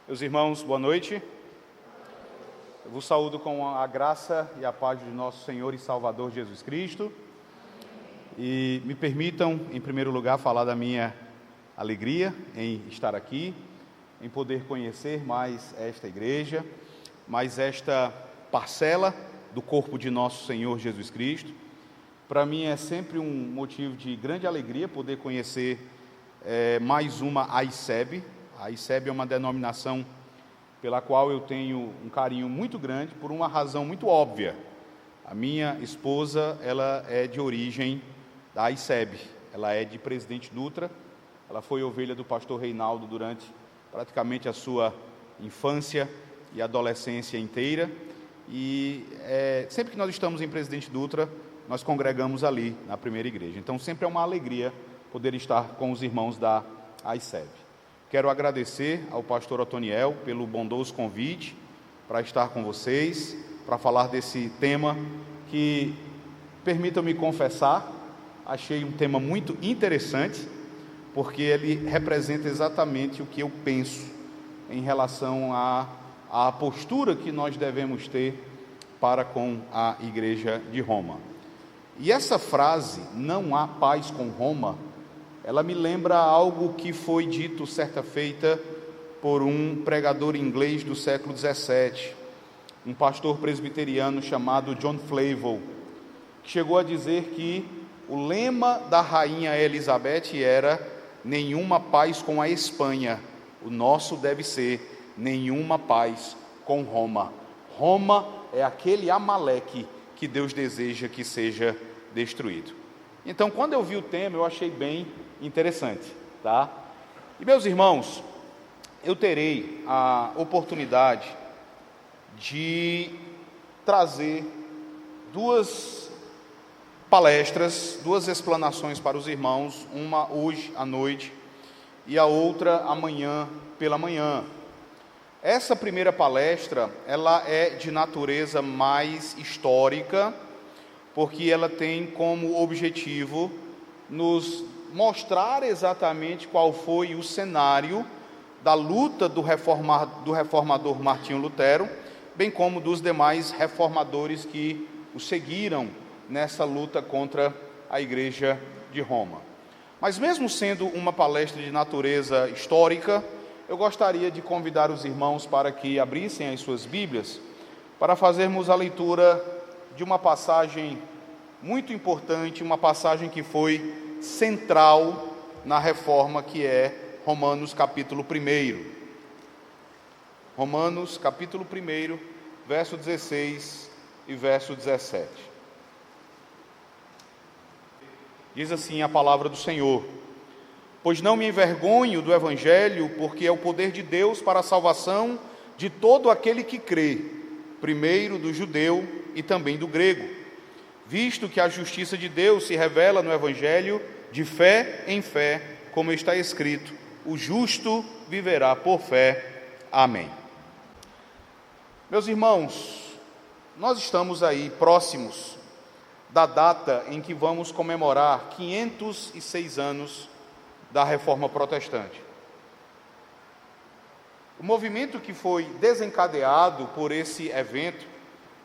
Meus irmãos, boa noite. Eu vos saúdo com a graça e a paz de nosso Senhor e Salvador Jesus Cristo. E me permitam, em primeiro lugar, falar da minha alegria em estar aqui, em poder conhecer mais esta igreja, mais esta parcela do corpo de nosso Senhor Jesus Cristo. Para mim é sempre um motivo de grande alegria poder conhecer mais uma AICEB. A AICEB é uma denominação pela qual eu tenho um carinho muito grande, por uma razão muito óbvia. A minha esposa, ela é de origem da AICEB, ela é de Presidente Dutra, ela foi ovelha do pastor Reinaldo durante praticamente a sua infância e adolescência inteira, e sempre que nós estamos em Presidente Dutra, nós congregamos ali na primeira igreja. Então sempre é uma alegria poder estar com os irmãos da AICEB. Quero agradecer ao pastor Otoniel pelo bondoso convite para estar com vocês, para falar desse tema que, permitam-me confessar, achei um tema muito interessante, porque ele representa exatamente o que eu penso em relação à postura que nós devemos ter para com a Igreja de Roma. E essa frase, não há paz com Roma, ela me lembra algo que foi dito certa feita por um pregador inglês do século XVII, um pastor presbiteriano chamado John Flavel, que chegou a dizer que o lema da rainha Elizabeth era nenhuma paz com a Espanha, o nosso deve ser nenhuma paz com Roma. Roma é aquele Amaleque que Deus deseja que seja destruído. Então, quando eu vi o tema, eu achei bem interessante, tá? E, meus irmãos, eu terei a oportunidade de trazer duas palestras, duas explanações para os irmãos, uma hoje à noite e a outra amanhã pela manhã. Essa primeira palestra, ela é de natureza mais histórica, porque ela tem como objetivo nos mostrar exatamente qual foi o cenário da luta do reformador Martinho Lutero, bem como dos demais reformadores que o seguiram nessa luta contra a Igreja de Roma. Mas mesmo sendo uma palestra de natureza histórica, eu gostaria de convidar os irmãos para que abrissem as suas Bíblias, para fazermos a leitura de uma passagem muito importante, uma passagem que foi central na reforma, que é Romanos capítulo 1. Romanos capítulo 1, verso 16 e verso 17. Diz assim a palavra do Senhor: pois não me envergonho do Evangelho, porque é o poder de Deus para a salvação de todo aquele que crê, primeiro do judeu e também do grego, visto que a justiça de Deus se revela no Evangelho de fé em fé, como está escrito, o justo viverá por fé. Amém. Meus irmãos, nós estamos aí próximos da data em que vamos comemorar 506 anos da Reforma Protestante. O movimento que foi desencadeado por esse evento,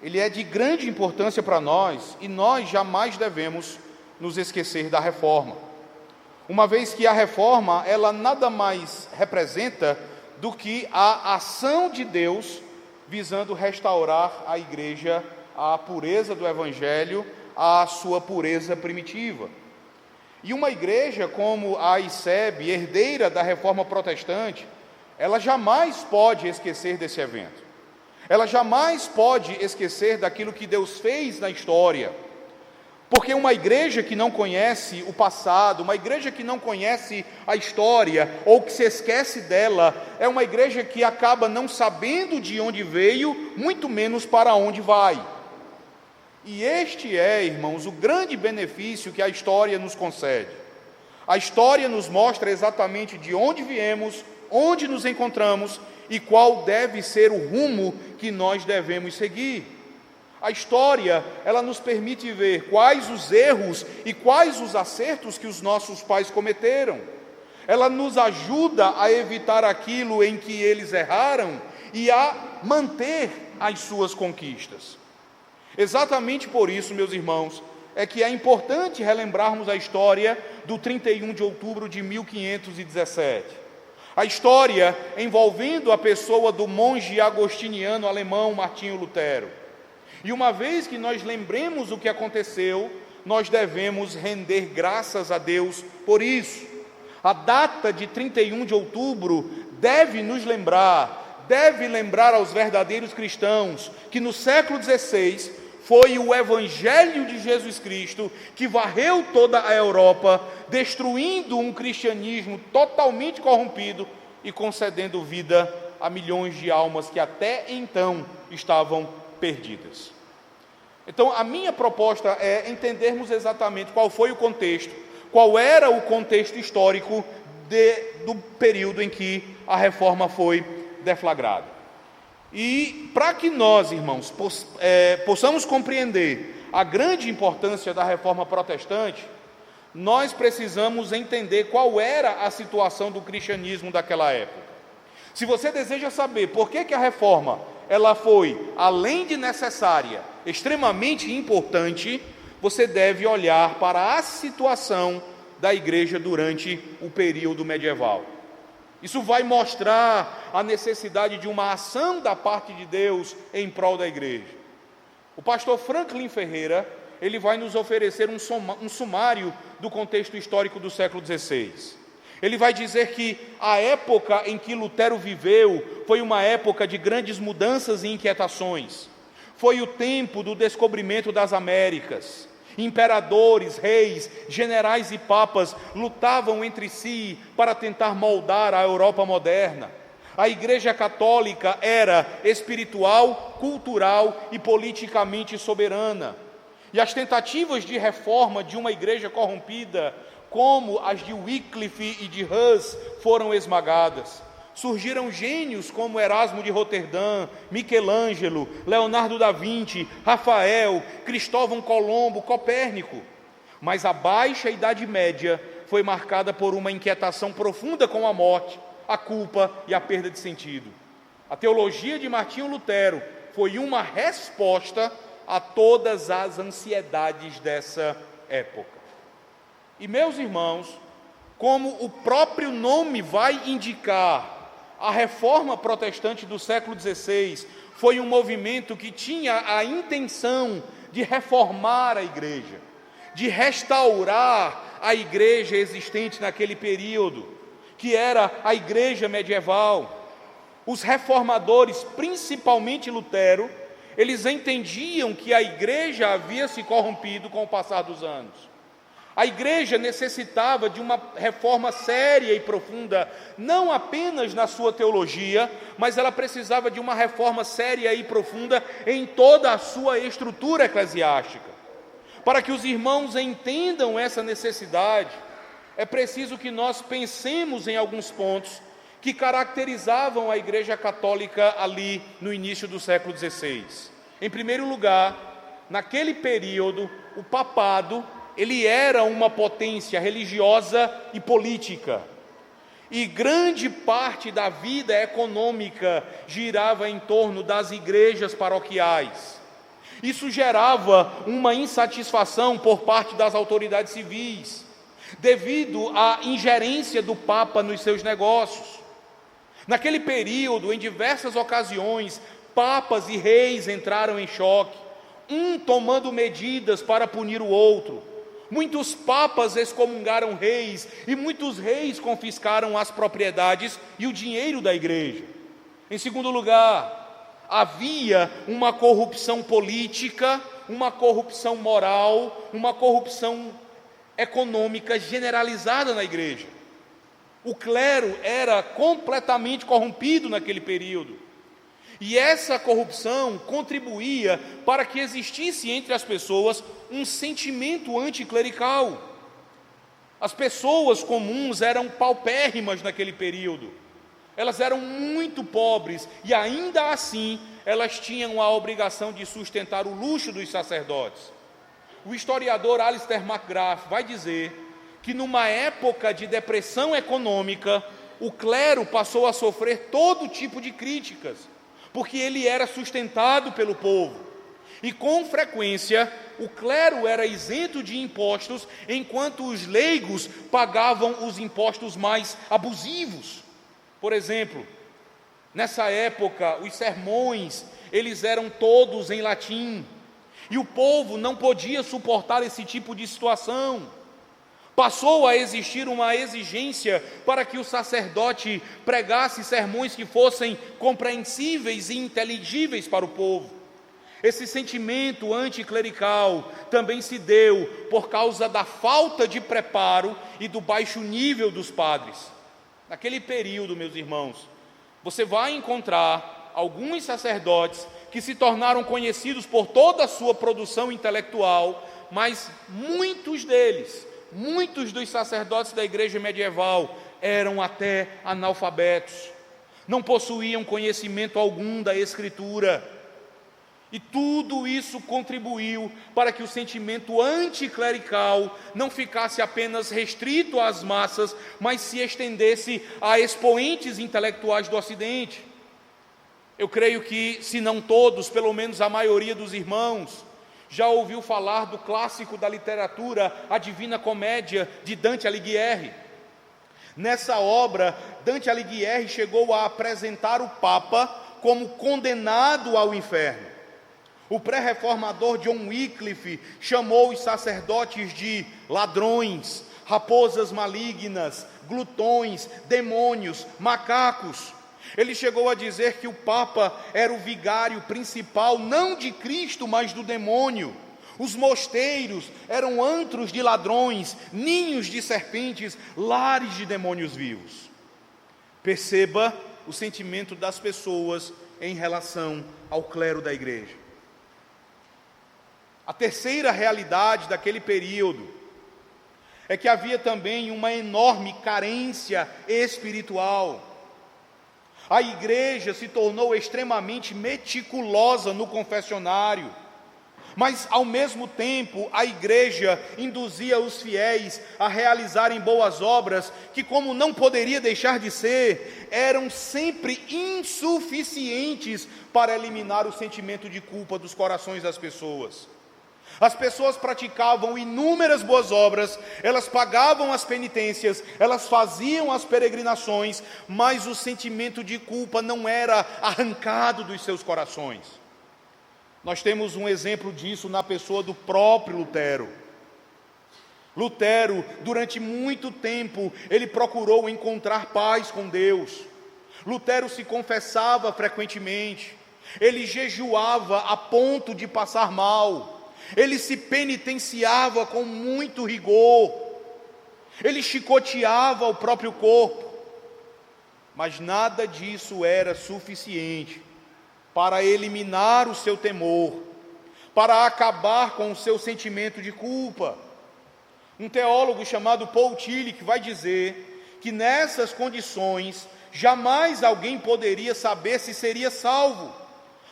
ele é de grande importância para nós, e nós jamais devemos nos esquecer da reforma. Uma vez que a reforma, ela nada mais representa do que a ação de Deus visando restaurar a igreja à pureza do Evangelho, à sua pureza primitiva. E uma igreja como a AICEB, herdeira da reforma protestante, ela jamais pode esquecer desse evento. Ela jamais pode esquecer daquilo que Deus fez na história. Porque uma igreja que não conhece o passado, uma igreja que não conhece a história, ou que se esquece dela, é uma igreja que acaba não sabendo de onde veio, muito menos para onde vai. E este é, irmãos, o grande benefício que a história nos concede. A história nos mostra exatamente de onde viemos, onde nos encontramos e qual deve ser o rumo que nós devemos seguir. A história, ela nos permite ver quais os erros e quais os acertos que os nossos pais cometeram. ela nos ajuda a evitar aquilo em que eles erraram e a manter as suas conquistas. Exatamente por isso, meus irmãos, é que é importante relembrarmos a história do 31 de outubro de 1517. A história envolvendo a pessoa do monge agostiniano alemão Martinho Lutero. E uma vez que nós lembremos o que aconteceu, nós devemos render graças a Deus por isso. A data de 31 de outubro deve lembrar aos verdadeiros cristãos que no século XVI foi o Evangelho de Jesus Cristo que varreu toda a Europa, destruindo um cristianismo totalmente corrompido e concedendo vida a milhões de almas que até então estavam perdidas. Então, a minha proposta é entendermos exatamente qual foi o contexto, qual era o contexto histórico do período em que a reforma foi deflagrada. E para que nós, irmãos, possamos compreender a grande importância da reforma protestante, nós precisamos entender qual era a situação do cristianismo daquela época. Se você deseja saber por que a reforma ela foi, além de necessária, extremamente importante, você deve olhar para a situação da igreja durante o período medieval. Isso vai mostrar a necessidade de uma ação da parte de Deus em prol da igreja. O pastor Franklin Ferreira, ele vai nos oferecer um sumário do contexto histórico do século XVI. Ele vai dizer que a época em que Lutero viveu foi uma época de grandes mudanças e inquietações. Foi o tempo do descobrimento das Américas. Imperadores, reis, generais e papas lutavam entre si para tentar moldar a Europa moderna. A Igreja Católica era espiritual, cultural e politicamente soberana. E as tentativas de reforma de uma igreja corrompida, como as de Wycliffe e de Hus, foram esmagadas. Surgiram gênios como Erasmo de Roterdã, Michelangelo, Leonardo da Vinci, Rafael, Cristóvão Colombo, Copérnico. Mas a baixa Idade Média foi marcada por uma inquietação profunda com a morte, a culpa e a perda de sentido. A teologia de Martinho Lutero foi uma resposta a todas as ansiedades dessa época. E, meus irmãos, como o próprio nome vai indicar, a reforma protestante do século XVI foi um movimento que tinha a intenção de reformar a igreja, de restaurar a igreja existente naquele período, que era a igreja medieval. Os reformadores, principalmente Lutero, eles entendiam que a igreja havia se corrompido com o passar dos anos. A igreja necessitava de uma reforma séria e profunda, não apenas na sua teologia, mas ela precisava de uma reforma séria e profunda em toda a sua estrutura eclesiástica. Para que os irmãos entendam essa necessidade, é preciso que nós pensemos em alguns pontos que caracterizavam a Igreja Católica ali no início do século XVI. Em primeiro lugar, naquele período, o papado, ele era uma potência religiosa e política, e grande parte da vida econômica girava em torno das igrejas paroquiais. Isso gerava uma insatisfação por parte das autoridades civis, devido à ingerência do Papa nos seus negócios. Naquele período, em diversas ocasiões, papas e reis entraram em choque, um tomando medidas para punir o outro. Muitos papas excomungaram reis e muitos reis confiscaram as propriedades e o dinheiro da igreja. Em segundo lugar, havia uma corrupção política, uma corrupção moral, uma corrupção econômica generalizada na igreja. O clero era completamente corrompido naquele período. E essa corrupção contribuía para que existisse entre as pessoas um sentimento anticlerical. As pessoas comuns eram paupérrimas naquele período. Elas eram muito pobres e ainda assim elas tinham a obrigação de sustentar o luxo dos sacerdotes. O historiador Alistair McGrath vai dizer que numa época de depressão econômica, o clero passou a sofrer todo tipo de críticas, porque ele era sustentado pelo povo. E com frequência, o clero era isento de impostos, enquanto os leigos pagavam os impostos mais abusivos. Por exemplo, nessa época, os sermões, eles eram todos em latim, e o povo não podia suportar esse tipo de situação. Passou a existir uma exigência para que o sacerdote pregasse sermões que fossem compreensíveis e inteligíveis para o povo. Esse sentimento anticlerical também se deu por causa da falta de preparo e do baixo nível dos padres. Naquele período, meus irmãos, você vai encontrar alguns sacerdotes que se tornaram conhecidos por toda a sua produção intelectual, mas muitos dos sacerdotes da igreja medieval eram até analfabetos, não possuíam conhecimento algum da Escritura. E tudo isso contribuiu para que o sentimento anticlerical não ficasse apenas restrito às massas, mas se estendesse a expoentes intelectuais do Ocidente. Eu creio que, se não todos, pelo menos a maioria dos irmãos, já ouviu falar do clássico da literatura, A Divina Comédia, de Dante Alighieri. Nessa obra, Dante Alighieri chegou a apresentar o Papa como condenado ao inferno. O pré-reformador John Wycliffe chamou os sacerdotes de ladrões, raposas malignas, glutões, demônios, macacos. Ele chegou a dizer que o Papa era o vigário principal, não de Cristo, mas do demônio. Os mosteiros eram antros de ladrões, ninhos de serpentes, lares de demônios vivos. Perceba o sentimento das pessoas em relação ao clero da igreja. A terceira realidade daquele período é que havia também uma enorme carência espiritual. A igreja se tornou extremamente meticulosa no confessionário, mas ao mesmo tempo a igreja induzia os fiéis a realizarem boas obras que, como não poderia deixar de ser, eram sempre insuficientes para eliminar o sentimento de culpa dos corações das pessoas. As pessoas praticavam inúmeras boas obras, elas pagavam as penitências, elas faziam as peregrinações, mas o sentimento de culpa não era arrancado dos seus corações. Nós temos um exemplo disso na pessoa do próprio Lutero. Lutero, durante muito tempo, ele procurou encontrar paz com Deus. Lutero se confessava frequentemente, ele jejuava a ponto de passar mal. Ele se penitenciava com muito rigor, ele chicoteava o próprio corpo, mas nada disso era suficiente para eliminar o seu temor, para acabar com o seu sentimento de culpa. Um teólogo chamado Paul Tillich vai dizer que nessas condições, jamais alguém poderia saber se seria salvo,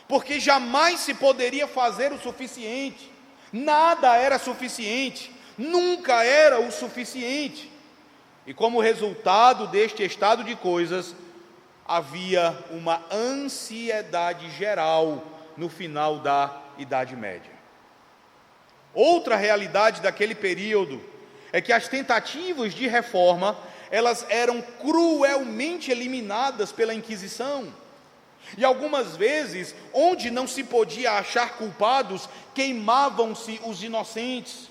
porque jamais se poderia fazer o suficiente. Nada era suficiente, nunca era o suficiente. E como resultado deste estado de coisas, havia uma ansiedade geral no final da Idade Média. Outra realidade daquele período é que as tentativas de reforma, elas eram cruelmente eliminadas pela Inquisição. E algumas vezes, onde não se podia achar culpados, queimavam-se os inocentes.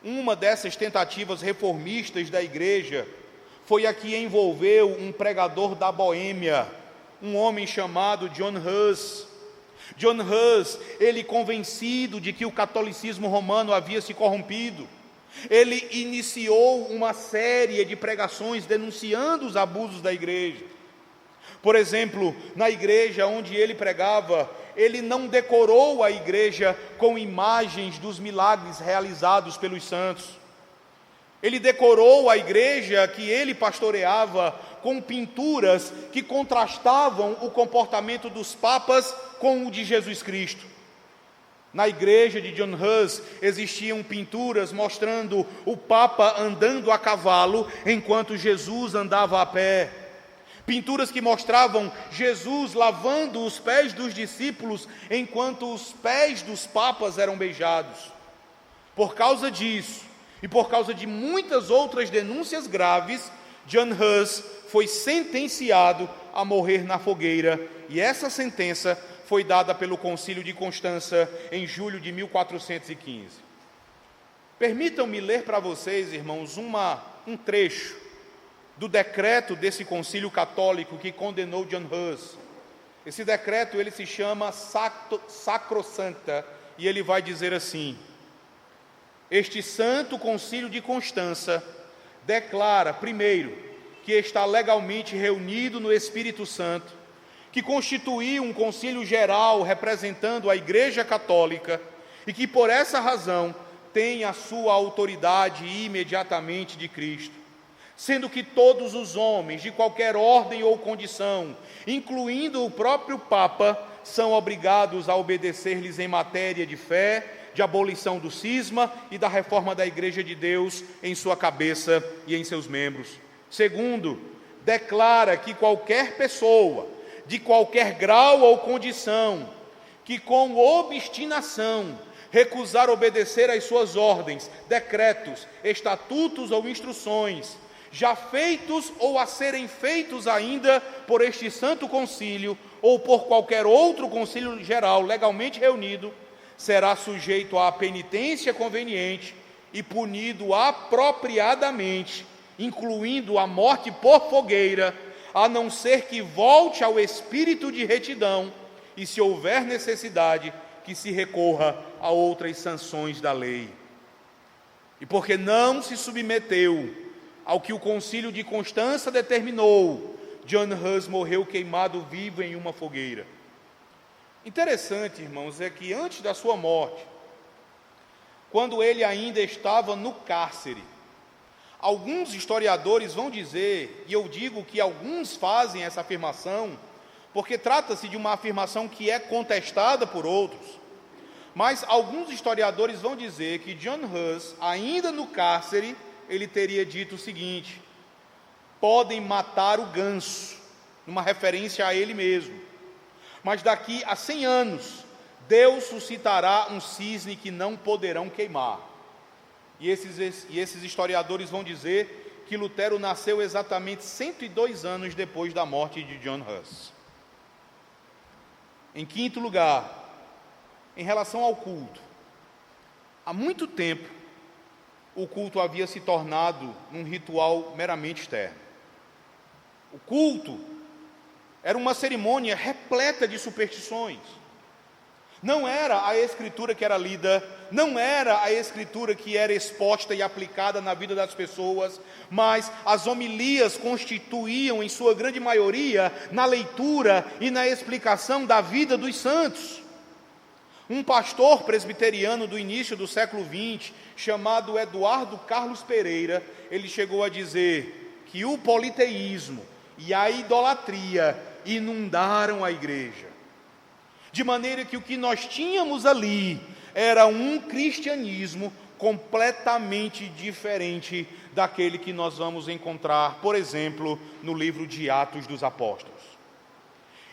Uma dessas tentativas reformistas da igreja foi a que envolveu um pregador da Boêmia, um homem chamado John Huss. John Huss, ele convencido de que o catolicismo romano havia se corrompido, ele iniciou uma série de pregações denunciando os abusos da igreja. Por exemplo, na igreja onde ele pregava, ele não decorou a igreja com imagens dos milagres realizados pelos santos. Ele decorou a igreja que ele pastoreava com pinturas que contrastavam o comportamento dos papas com o de Jesus Cristo. Na igreja de John Hus existiam pinturas mostrando o Papa andando a cavalo enquanto Jesus andava a pé. Pinturas que mostravam Jesus lavando os pés dos discípulos enquanto os pés dos papas eram beijados. Por causa disso e por causa de muitas outras denúncias graves, John Hus foi sentenciado a morrer na fogueira, e essa sentença foi dada pelo Concílio de Constança em julho de 1415. Permitam-me ler para vocês, irmãos, um trecho do decreto desse concílio católico que condenou John Hus. Esse decreto ele se chama Sacrosanta, e ele vai dizer assim: este santo concílio de Constança declara, primeiro, que está legalmente reunido no Espírito Santo, que constituiu um concílio geral representando a Igreja Católica e que por essa razão tem a sua autoridade imediatamente de Cristo, sendo que todos os homens de qualquer ordem ou condição, incluindo o próprio Papa, são obrigados a obedecer-lhes em matéria de fé, de abolição do cisma e da reforma da Igreja de Deus em sua cabeça e em seus membros. Segundo, declara que qualquer pessoa, de qualquer grau ou condição, que com obstinação recusar obedecer às suas ordens, decretos, estatutos ou instruções, já feitos ou a serem feitos ainda por este santo concílio ou por qualquer outro concílio geral legalmente reunido, será sujeito à penitência conveniente e punido apropriadamente, incluindo a morte por fogueira, a não ser que volte ao espírito de retidão e, se houver necessidade, que se recorra a outras sanções da lei. E porque não se submeteu ao que o concílio de Constança determinou, John Hus morreu queimado vivo em uma fogueira. Interessante, irmãos, é que antes da sua morte, quando ele ainda estava no cárcere, alguns historiadores vão dizer, e eu digo que alguns fazem essa afirmação, porque trata-se de uma afirmação que é contestada por outros, mas alguns historiadores vão dizer que John Hus, ainda no cárcere, ele teria dito o seguinte: podem matar o ganso, numa referência a ele mesmo, mas daqui a 100 anos, Deus suscitará um cisne que não poderão queimar. E esses historiadores vão dizer que Lutero nasceu exatamente 102 anos depois da morte de John Hus. Em quinto lugar, em relação ao culto, há muito tempo o culto havia se tornado um ritual meramente externo. O culto era uma cerimônia repleta de superstições. Não era a escritura que era lida, não era a escritura que era exposta e aplicada na vida das pessoas, mas as homilias constituíam, em sua grande maioria, na leitura e na explicação da vida dos santos. Um pastor presbiteriano do início do século XX, chamado Eduardo Carlos Pereira, ele chegou a dizer que o politeísmo e a idolatria inundaram a igreja, de maneira que o que nós tínhamos ali era um cristianismo completamente diferente daquele que nós vamos encontrar, por exemplo, no livro de Atos dos Apóstolos.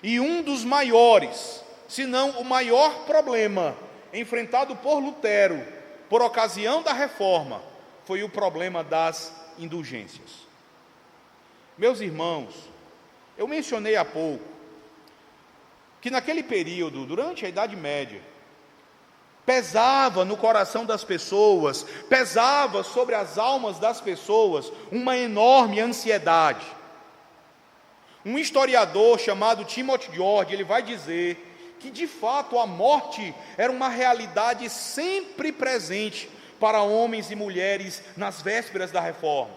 E um dos maiores, se não o maior problema enfrentado por Lutero, por ocasião da reforma, foi o problema das indulgências. Meus irmãos, eu mencionei há pouco que naquele período, durante a Idade Média, pesava no coração das pessoas, pesava sobre as almas das pessoas uma enorme ansiedade. Um historiador chamado Timothy George, ele vai dizer que de fato a morte era uma realidade sempre presente para homens e mulheres nas vésperas da reforma.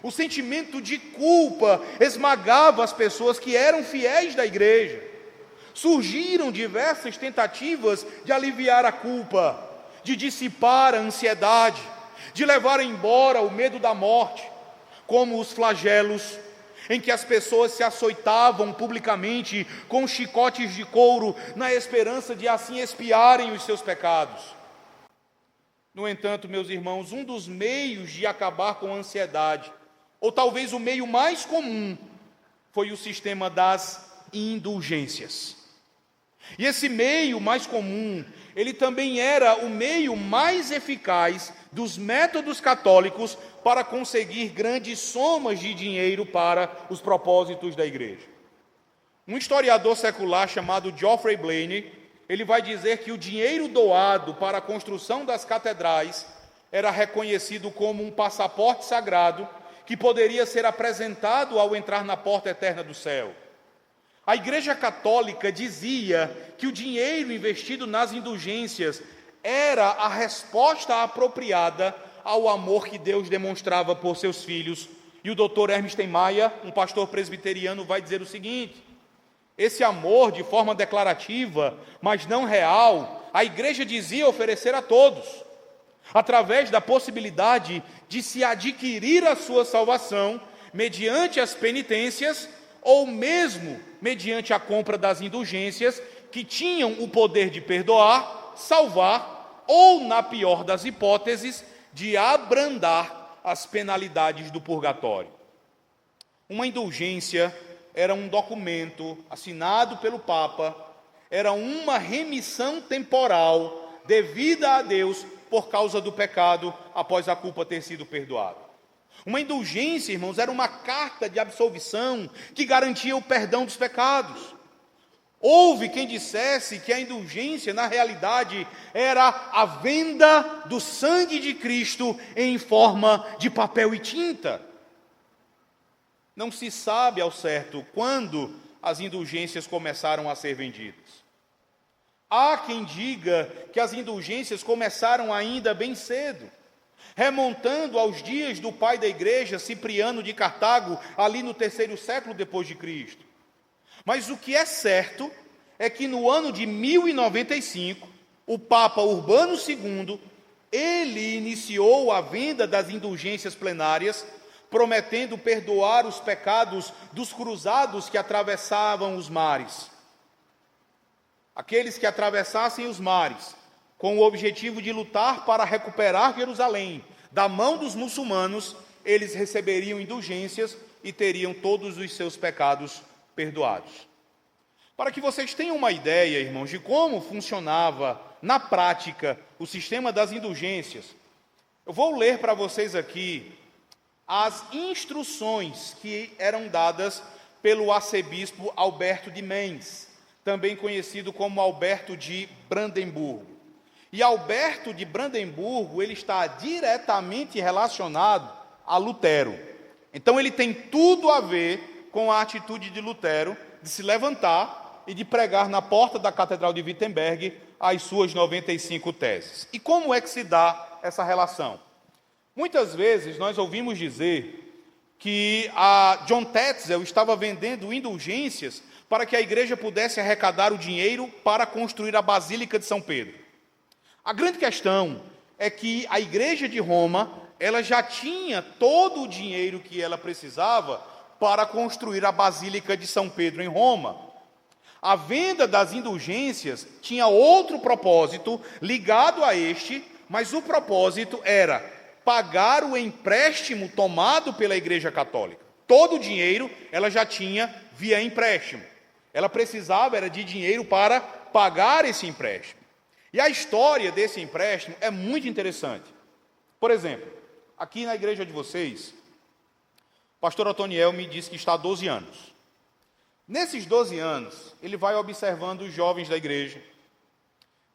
O sentimento de culpa esmagava as pessoas que eram fiéis da igreja. Surgiram diversas tentativas de aliviar a culpa, de dissipar a ansiedade, de levar embora o medo da morte, como os flagelos. em que as pessoas se açoitavam publicamente com chicotes de couro, na esperança de assim expiarem os seus pecados. No entanto, meus irmãos, um dos meios de acabar com a ansiedade, ou talvez o meio mais comum, foi o sistema das indulgências. E esse meio mais comum, ele também era o meio mais eficaz dos métodos católicos para conseguir grandes somas de dinheiro para os propósitos da igreja. Um historiador secular chamado Geoffrey Blaine, ele vai dizer que o dinheiro doado para a construção das catedrais era reconhecido como um passaporte sagrado que poderia ser apresentado ao entrar na porta eterna do céu. A Igreja Católica dizia que o dinheiro investido nas indulgências era a resposta apropriada ao amor que Deus demonstrava por seus filhos. E o Dr. Ernest Maia, um pastor presbiteriano, vai dizer o seguinte: esse amor, de forma declarativa, mas não real, a Igreja dizia oferecer a todos, através da possibilidade de se adquirir a sua salvação mediante as penitências ou mesmo mediante a compra das indulgências, que tinham o poder de perdoar, salvar ou, na pior das hipóteses, de abrandar as penalidades do purgatório. Uma indulgência era um documento assinado pelo Papa, era uma remissão temporal devida a Deus por causa do pecado após a culpa ter sido perdoada. Uma indulgência, irmãos, era uma carta de absolvição que garantia o perdão dos pecados. Houve quem dissesse que a indulgência, na realidade, era a venda do sangue de Cristo em forma de papel e tinta. Não se sabe ao certo quando as indulgências começaram a ser vendidas. Há quem diga que as indulgências começaram ainda bem cedo, remontando aos dias do pai da igreja, Cipriano de Cartago, ali no 3º século depois de Cristo. Mas o que é certo é que no ano de 1095, o Papa Urbano II, ele iniciou a venda das indulgências plenárias, prometendo perdoar os pecados dos cruzados que atravessavam os mares. Aqueles que atravessassem os mares, com o objetivo de lutar para recuperar Jerusalém da mão dos muçulmanos, eles receberiam indulgências e teriam todos os seus pecados perdoados. Para que vocês tenham uma ideia, irmãos, de como funcionava na prática o sistema das indulgências, eu vou ler para vocês aqui as instruções que eram dadas pelo arcebispo Alberto de Mainz, também conhecido como Alberto de Brandemburgo. E Alberto de Brandemburgo, ele está diretamente relacionado a Lutero. Então ele tem tudo a ver com a atitude de Lutero de se levantar e de pregar na porta da Catedral de Wittenberg as suas 95 teses. E como é que se dá essa relação? Muitas vezes nós ouvimos dizer que a John Tetzel estava vendendo indulgências para que a igreja pudesse arrecadar o dinheiro para construir a Basílica de São Pedro. A grande questão é que a igreja de Roma, ela já tinha todo o dinheiro que ela precisava para construir a Basílica de São Pedro em Roma. A venda das indulgências tinha outro propósito ligado a este, mas o propósito era pagar o empréstimo tomado pela Igreja Católica. Todo o dinheiro ela já tinha via empréstimo. Ela precisava era de dinheiro para pagar esse empréstimo. E a história desse empréstimo é muito interessante. Por exemplo, aqui na igreja de vocês, o pastor Otoniel me disse que está há 12 anos. Nesses 12 anos, ele vai observando os jovens da igreja,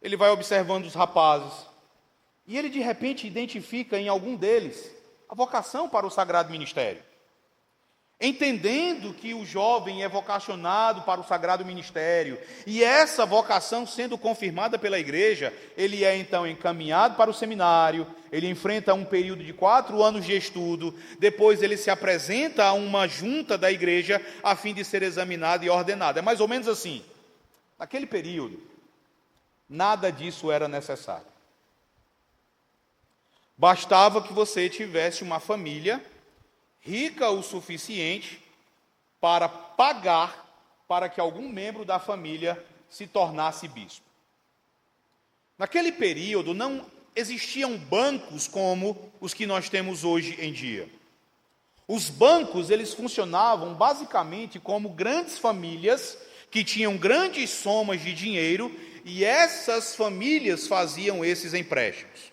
ele vai observando os rapazes, e ele de repente identifica em algum deles a vocação para o sagrado ministério. Entendendo que o jovem é vocacionado para o sagrado ministério, e essa vocação sendo confirmada pela igreja, ele é então encaminhado para o seminário, ele enfrenta um período de 4 anos de estudo, depois ele se apresenta a uma junta da igreja a fim de ser examinado e ordenado. É mais ou menos assim. Naquele período, nada disso era necessário. Bastava que você tivesse uma família rica o suficiente para pagar para que algum membro da família se tornasse bispo. Naquele período não existiam bancos como os que nós temos hoje em dia. Os bancos, eles funcionavam basicamente como grandes famílias que tinham grandes somas de dinheiro e essas famílias faziam esses empréstimos.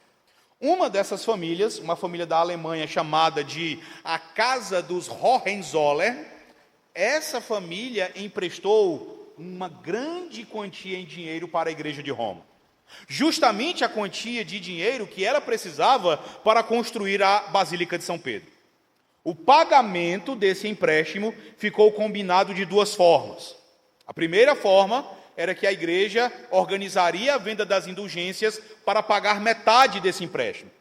Uma dessas famílias, uma família da Alemanha chamada de a Casa dos Hohenzollern, essa família emprestou uma grande quantia em dinheiro para a Igreja de Roma. Justamente a quantia de dinheiro que ela precisava para construir a Basílica de São Pedro. O pagamento desse empréstimo ficou combinado de duas formas. A primeira forma era que a igreja organizaria a venda das indulgências para pagar metade desse empréstimo.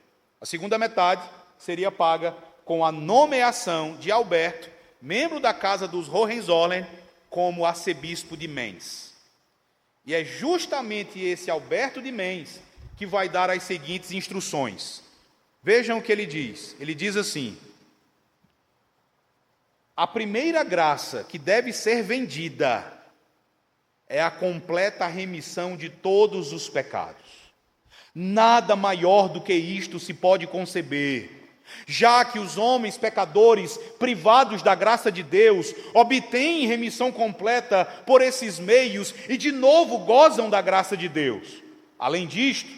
A segunda metade seria paga com a nomeação de Alberto, membro da Casa dos Hohenzollern, como arcebispo de Mainz. E é justamente esse Alberto de Mainz que vai dar as seguintes instruções. Vejam o que ele diz. Ele diz assim: a primeira graça que deve ser vendida é a completa remissão de todos os pecados. Nada maior do que isto se pode conceber, já que os homens pecadores, privados da graça de Deus, obtêm remissão completa por esses meios e de novo gozam da graça de Deus. Além disto,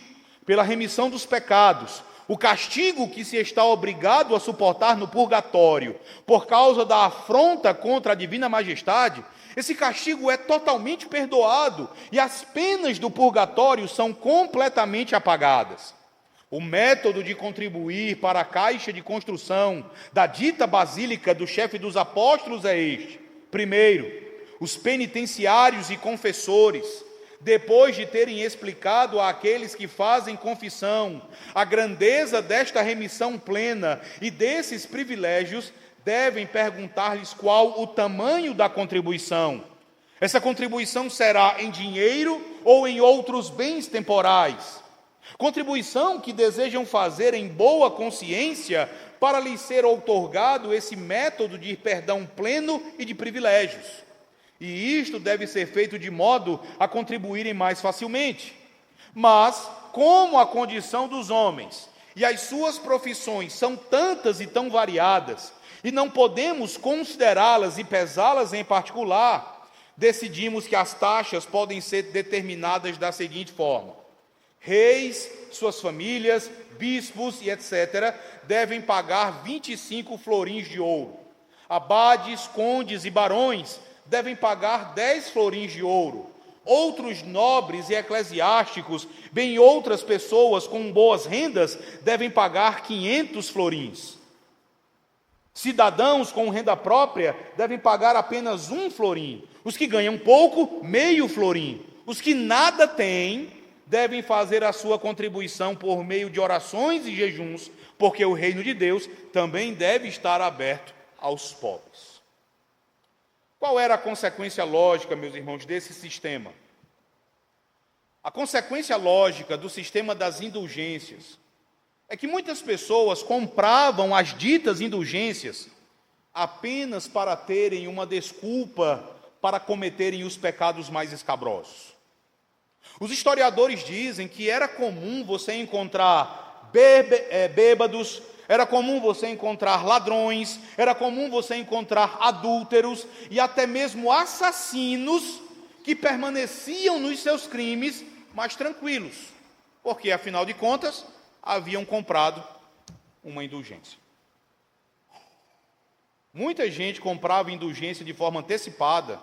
pela remissão dos pecados, o castigo que se está obrigado a suportar no purgatório por causa da afronta contra a divina majestade, esse castigo é totalmente perdoado e as penas do purgatório são completamente apagadas. O método de contribuir para a caixa de construção da dita Basílica do chefe dos apóstolos é este. Primeiro, os penitenciários e confessores, depois de terem explicado àqueles que fazem confissão a grandeza desta remissão plena e desses privilégios, devem perguntar-lhes qual o tamanho da contribuição. Essa contribuição será em dinheiro ou em outros bens temporais. Contribuição que desejam fazer em boa consciência para lhes ser outorgado esse método de perdão pleno e de privilégios. E isto deve ser feito de modo a contribuírem mais facilmente. Mas, como a condição dos homens e as suas profissões são tantas e tão variadas, e não podemos considerá-las e pesá-las em particular, decidimos que as taxas podem ser determinadas da seguinte forma: reis, suas famílias, bispos e etc. devem pagar 25 florins de ouro. Abades, condes e barões devem pagar 10 florins de ouro. Outros nobres e eclesiásticos, bem outras pessoas com boas rendas, devem pagar 500 florins. Cidadãos com renda própria devem pagar apenas 1 florim. Os que ganham pouco, meio florim. Os que nada têm devem fazer a sua contribuição por meio de orações e jejuns, porque o reino de Deus também deve estar aberto aos pobres. Qual era a consequência lógica, meus irmãos, desse sistema? A consequência lógica do sistema das indulgências é que muitas pessoas compravam as ditas indulgências apenas para terem uma desculpa para cometerem os pecados mais escabrosos. Os historiadores dizem que era comum você encontrar bêbados, era comum você encontrar ladrões, era comum você encontrar adúlteros e até mesmo assassinos que permaneciam nos seus crimes, mas tranquilos, porque, afinal de contas, haviam comprado uma indulgência. Muita gente comprava indulgência de forma antecipada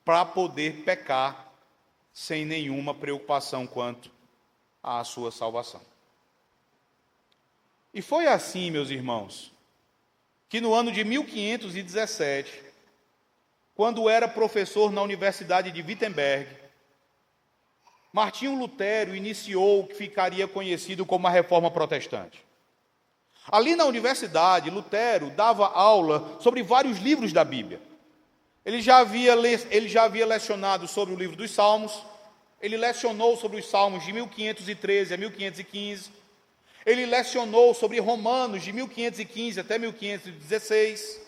para poder pecar sem nenhuma preocupação quanto à sua salvação. E foi assim, meus irmãos, que no ano de 1517, quando era professor na Universidade de Wittenberg, Martinho Lutero iniciou o que ficaria conhecido como a Reforma Protestante. Ali na universidade, Lutero dava aula sobre vários livros da Bíblia. Ele já havia lecionado sobre o livro dos Salmos, ele lecionou sobre os Salmos de 1513 a 1515, ele lecionou sobre Romanos de 1515 até 1516,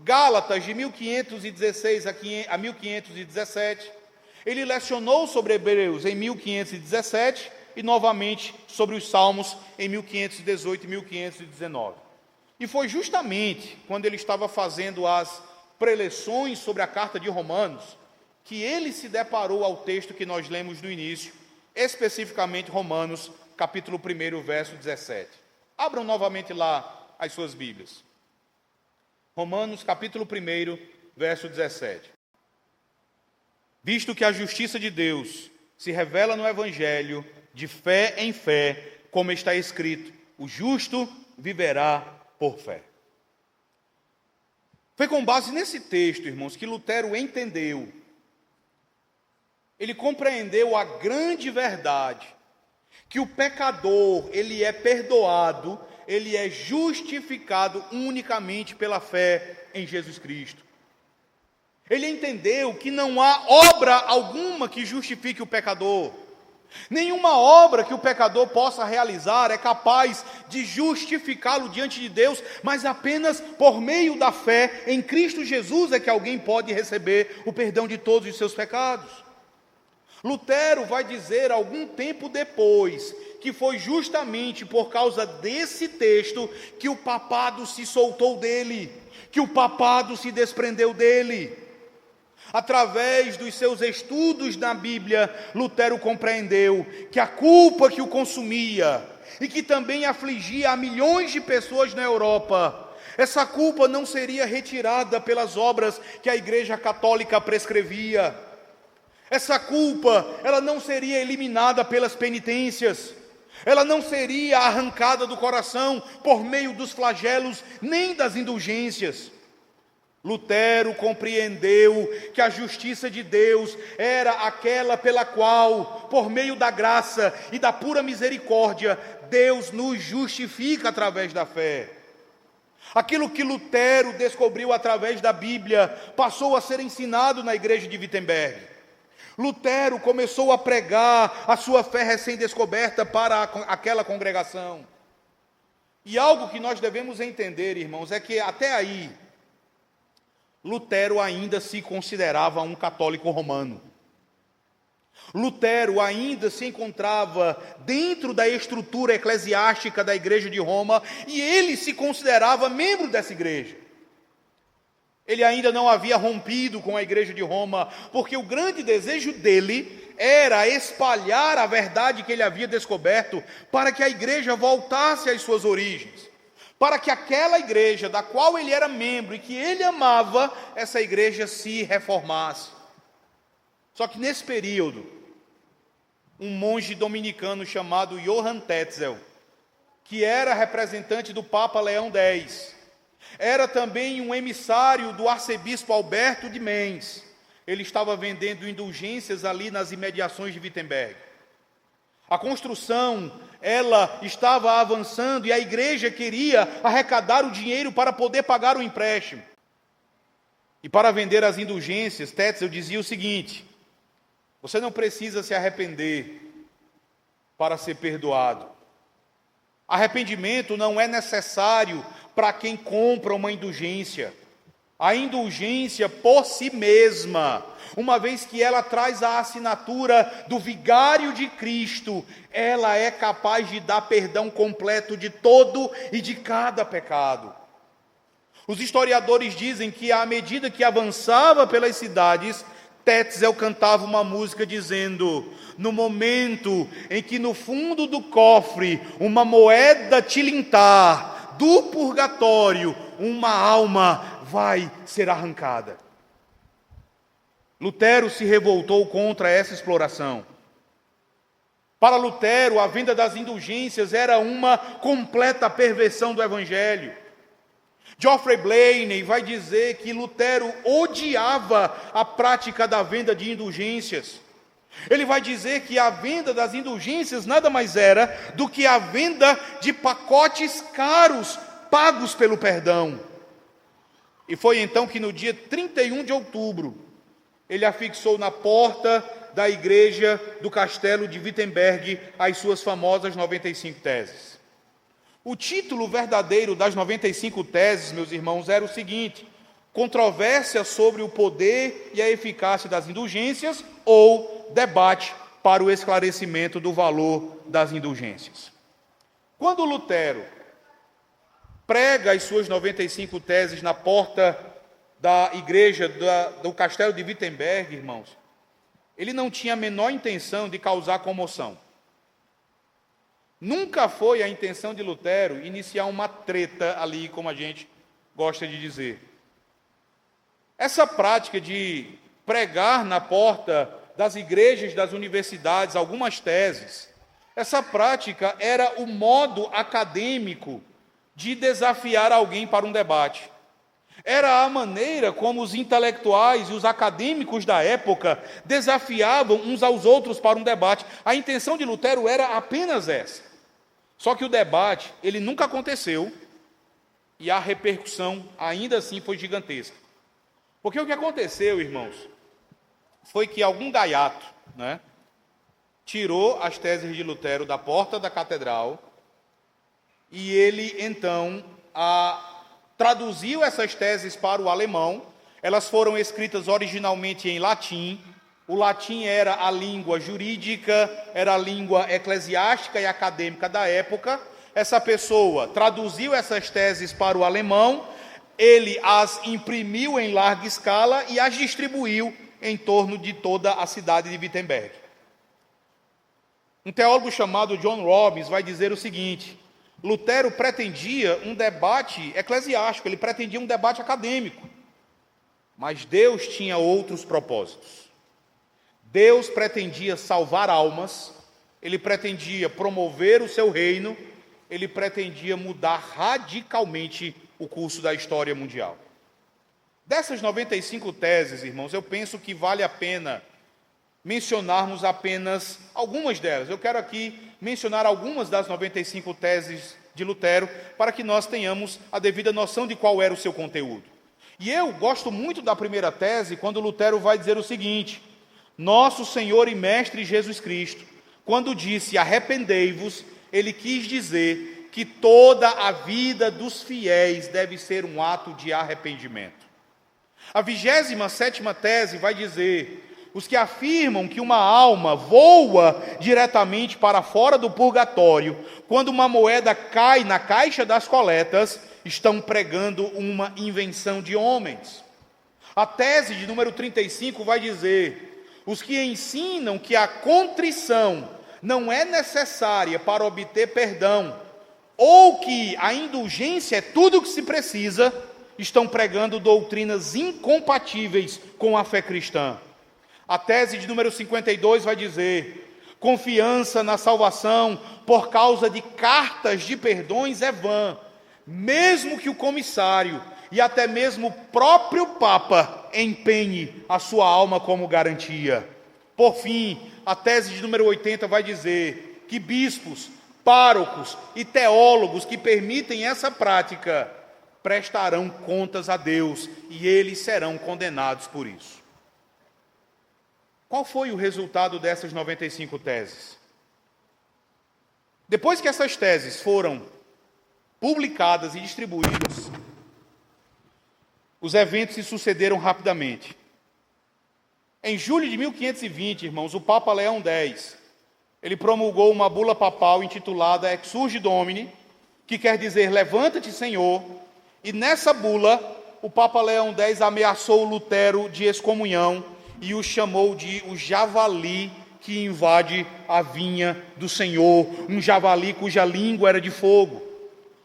Gálatas, de 1516 a 1517. Ele lecionou sobre Hebreus em 1517 e novamente sobre os Salmos em 1518 e 1519. E foi justamente quando ele estava fazendo as preleções sobre a carta de Romanos que ele se deparou ao texto que nós lemos no início, especificamente Romanos, capítulo 1, verso 17. Abram novamente lá as suas Bíblias. Romanos, capítulo 1, verso 17. Visto que a justiça de Deus se revela no Evangelho, de fé em fé, como está escrito, o justo viverá por fé. Foi com base nesse texto, irmãos, que Lutero entendeu. Ele compreendeu a grande verdade, que o pecador, ele é perdoado, ele é justificado unicamente pela fé em Jesus Cristo. Ele entendeu que não há obra alguma que justifique o pecador. Nenhuma obra que o pecador possa realizar é capaz de justificá-lo diante de Deus, mas apenas por meio da fé em Cristo Jesus é que alguém pode receber o perdão de todos os seus pecados. Lutero vai dizer algum tempo depois que foi justamente por causa desse texto que o papado se soltou dele, que o papado se desprendeu dele. Através dos seus estudos na Bíblia, Lutero compreendeu que a culpa que o consumia e que também afligia a milhões de pessoas na Europa, essa culpa não seria retirada pelas obras que a Igreja Católica prescrevia. Essa culpa, ela não seria eliminada pelas penitências. Ela não seria arrancada do coração por meio dos flagelos nem das indulgências. Lutero compreendeu que a justiça de Deus era aquela pela qual, por meio da graça e da pura misericórdia, Deus nos justifica através da fé. Aquilo que Lutero descobriu através da Bíblia passou a ser ensinado na igreja de Wittenberg. Lutero começou a pregar a sua fé recém-descoberta para aquela congregação. E algo que nós devemos entender, irmãos, é que até aí, Lutero ainda se considerava um católico romano. Lutero ainda se encontrava dentro da estrutura eclesiástica da igreja de Roma e ele se considerava membro dessa igreja. Ele ainda não havia rompido com a igreja de Roma, porque o grande desejo dele era espalhar a verdade que ele havia descoberto para que a igreja voltasse às suas origens. Para que aquela igreja da qual ele era membro e que ele amava, essa igreja se reformasse. Só que nesse período, um monge dominicano chamado Johann Tetzel, que era representante do Papa Leão X, era também um emissário do arcebispo Alberto de Mainz. Ele estava vendendo indulgências ali nas imediações de Wittenberg. A construção, ela estava avançando e a igreja queria arrecadar o dinheiro para poder pagar o empréstimo. E para vender as indulgências, Tetzel dizia o seguinte: você não precisa se arrepender para ser perdoado. Arrependimento não é necessário para quem compra uma indulgência. A indulgência por si mesma, uma vez que ela traz a assinatura do vigário de Cristo, ela é capaz de dar perdão completo de todo e de cada pecado. Os historiadores dizem que à medida que avançava pelas cidades, Tetzel cantava uma música dizendo: no momento em que no fundo do cofre uma moeda tilintar, do purgatório uma alma vai ser arrancada. Lutero se revoltou contra essa exploração. Para Lutero, a venda das indulgências era uma completa perversão do Evangelho. Geoffrey Blainey vai dizer que Lutero odiava a prática da venda de indulgências. Ele vai dizer que a venda das indulgências nada mais era do que a venda de pacotes caros pagos pelo perdão. E foi então que no dia 31 de outubro, ele afixou na porta da igreja do castelo de Wittenberg as suas famosas 95 teses. O título verdadeiro das 95 teses, meus irmãos, era o seguinte: controvérsia sobre o poder e a eficácia das indulgências ou debate para o esclarecimento do valor das indulgências. Quando Lutero prega as suas 95 teses na porta da igreja do castelo de Wittenberg, irmãos, ele não tinha a menor intenção de causar comoção. Nunca foi a intenção de Lutero iniciar uma treta ali, como a gente gosta de dizer. Essa prática de pregar na porta das igrejas, das universidades, algumas teses, essa prática era o modo acadêmico de desafiar alguém para um debate. Era a maneira como os intelectuais e os acadêmicos da época desafiavam uns aos outros para um debate. A intenção de Lutero era apenas essa. Só que o debate, ele nunca aconteceu e a repercussão ainda assim foi gigantesca. Porque o que aconteceu, irmãos, foi que algum gaiato, tirou as teses de Lutero da porta da catedral e ele, então, traduziu essas teses para o alemão. Elas foram escritas originalmente em latim. O latim era a língua jurídica, era a língua eclesiástica e acadêmica da época. Essa pessoa traduziu essas teses para o alemão, ele as imprimiu em larga escala e as distribuiu em torno de toda a cidade de Wittenberg. Um teólogo chamado John Robbins vai dizer o seguinte: Lutero pretendia um debate eclesiástico, ele pretendia um debate acadêmico, mas Deus tinha outros propósitos. Deus pretendia salvar almas, ele pretendia promover o seu reino, ele pretendia mudar radicalmente o curso da história mundial. Dessas 95 teses, irmãos, eu penso que vale a pena mencionarmos apenas algumas delas. Eu quero aqui mencionar algumas das 95 teses de Lutero, para que nós tenhamos a devida noção de qual era o seu conteúdo. E eu gosto muito da primeira tese, quando Lutero vai dizer o seguinte: nosso Senhor e Mestre Jesus Cristo, quando disse arrependei-vos, ele quis dizer que toda a vida dos fiéis deve ser um ato de arrependimento. A 27ª tese vai dizer: os que afirmam que uma alma voa diretamente para fora do purgatório quando uma moeda cai na caixa das coletas, estão pregando uma invenção de homens. A tese de número 35 vai dizer: os que ensinam que a contrição não é necessária para obter perdão, ou que a indulgência é tudo o que se precisa, estão pregando doutrinas incompatíveis com a fé cristã. A tese de número 52 vai dizer: confiança na salvação por causa de cartas de perdões é vã, mesmo que o comissário e até mesmo o próprio Papa empenhe a sua alma como garantia. Por fim, a tese de número 80 vai dizer que bispos, párocos e teólogos que permitem essa prática prestarão contas a Deus e eles serão condenados por isso. Qual foi o resultado dessas 95 teses? Depois que essas teses foram publicadas e distribuídas, os eventos se sucederam rapidamente. Em julho de 1520, irmãos, o Papa Leão X, ele promulgou uma bula papal intitulada Exsurge Domini, que quer dizer levanta-te, Senhor, e nessa bula o Papa Leão X ameaçou Lutero de excomunhão e o chamou de o javali que invade a vinha do Senhor, um javali cuja língua era de fogo.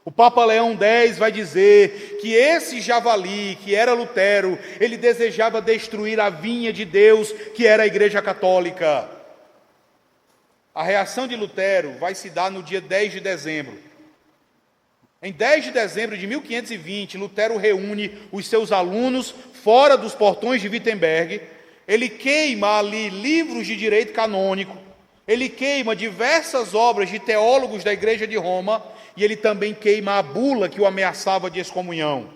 O Papa Leão X vai dizer que esse javali, que era Lutero, ele desejava destruir a vinha de Deus, que era a Igreja Católica. A reação de Lutero vai se dar no dia 10 de dezembro. Em 10 de dezembro de 1520, Lutero reúne os seus alunos fora dos portões de Wittenberg. Ele queima ali livros de direito canônico, ele queima diversas obras de teólogos da Igreja de Roma, e ele também queima a bula que o ameaçava de excomunhão.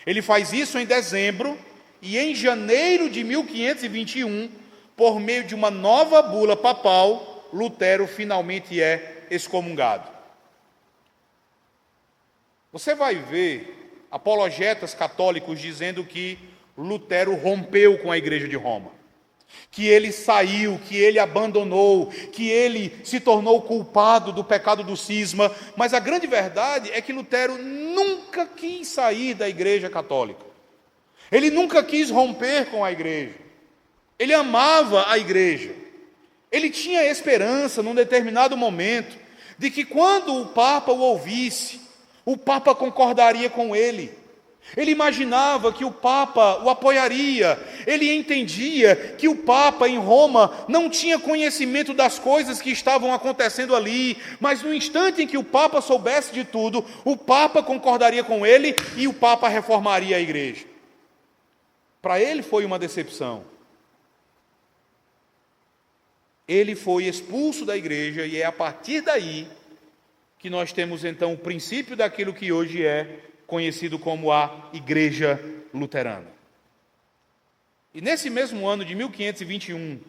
Ele faz isso em dezembro, e em janeiro de 1521, por meio de uma nova bula papal, Lutero finalmente é excomungado. Você vai ver apologetas católicos dizendo que Lutero rompeu com a Igreja de Roma, que ele saiu, que ele abandonou, que ele se tornou culpado do pecado do cisma, mas a grande verdade é que Lutero nunca quis sair da Igreja Católica, ele nunca quis romper com a Igreja, ele amava a Igreja, ele tinha esperança num determinado momento, de que quando o Papa o ouvisse, o Papa concordaria com ele. Ele imaginava que o Papa o apoiaria, ele entendia que o Papa em Roma não tinha conhecimento das coisas que estavam acontecendo ali, mas no instante em que o Papa soubesse de tudo, o Papa concordaria com ele e o Papa reformaria a igreja. Para ele foi uma decepção. Ele foi expulso da igreja e é a partir daí que nós temos então o princípio daquilo que hoje é conhecido como a Igreja Luterana. E nesse mesmo ano de 1521,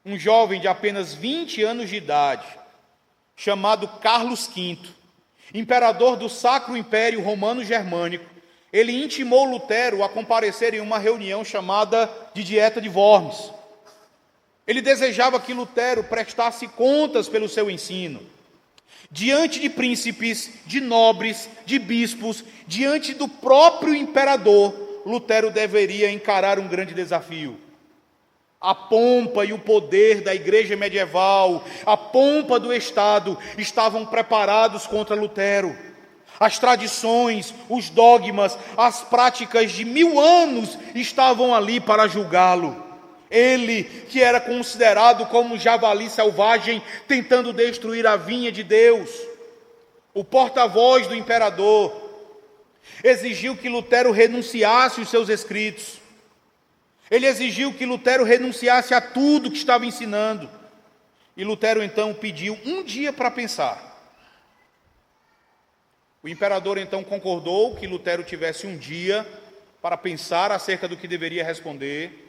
um jovem de apenas 20 anos de idade, chamado Carlos V, imperador do Sacro Império Romano Germânico, ele intimou Lutero a comparecer em uma reunião chamada de Dieta de Worms. Ele desejava que Lutero prestasse contas pelo seu ensino. Diante de príncipes, de nobres, de bispos, diante do próprio imperador, Lutero deveria encarar um grande desafio. A pompa e o poder da igreja medieval, a pompa do Estado, estavam preparados contra Lutero. As tradições, os dogmas, as práticas de 1000 anos estavam ali para julgá-lo. Ele, que era considerado como um javali selvagem, tentando destruir a vinha de Deus, o porta-voz do imperador, exigiu que Lutero renunciasse os seus escritos. Ele exigiu que Lutero renunciasse a tudo que estava ensinando. E Lutero então pediu um dia para pensar. O imperador então concordou que Lutero tivesse um dia para pensar acerca do que deveria responder.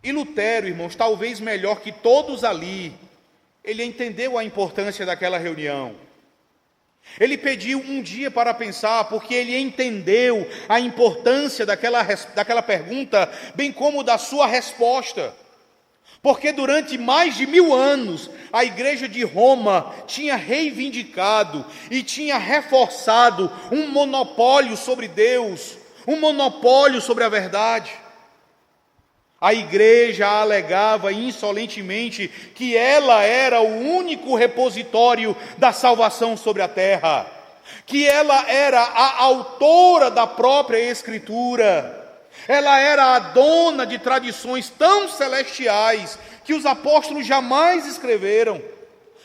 E Lutero, irmãos, talvez melhor que todos ali, ele entendeu a importância daquela reunião. Ele pediu um dia para pensar, porque ele entendeu a importância daquela pergunta, bem como da sua resposta. Porque durante mais de 1000 anos, a Igreja de Roma tinha reivindicado e tinha reforçado um monopólio sobre Deus, um monopólio sobre a verdade. A igreja alegava insolentemente que ela era o único repositório da salvação sobre a terra, que ela era a autora da própria Escritura, ela era a dona de tradições tão celestiais que os apóstolos jamais escreveram,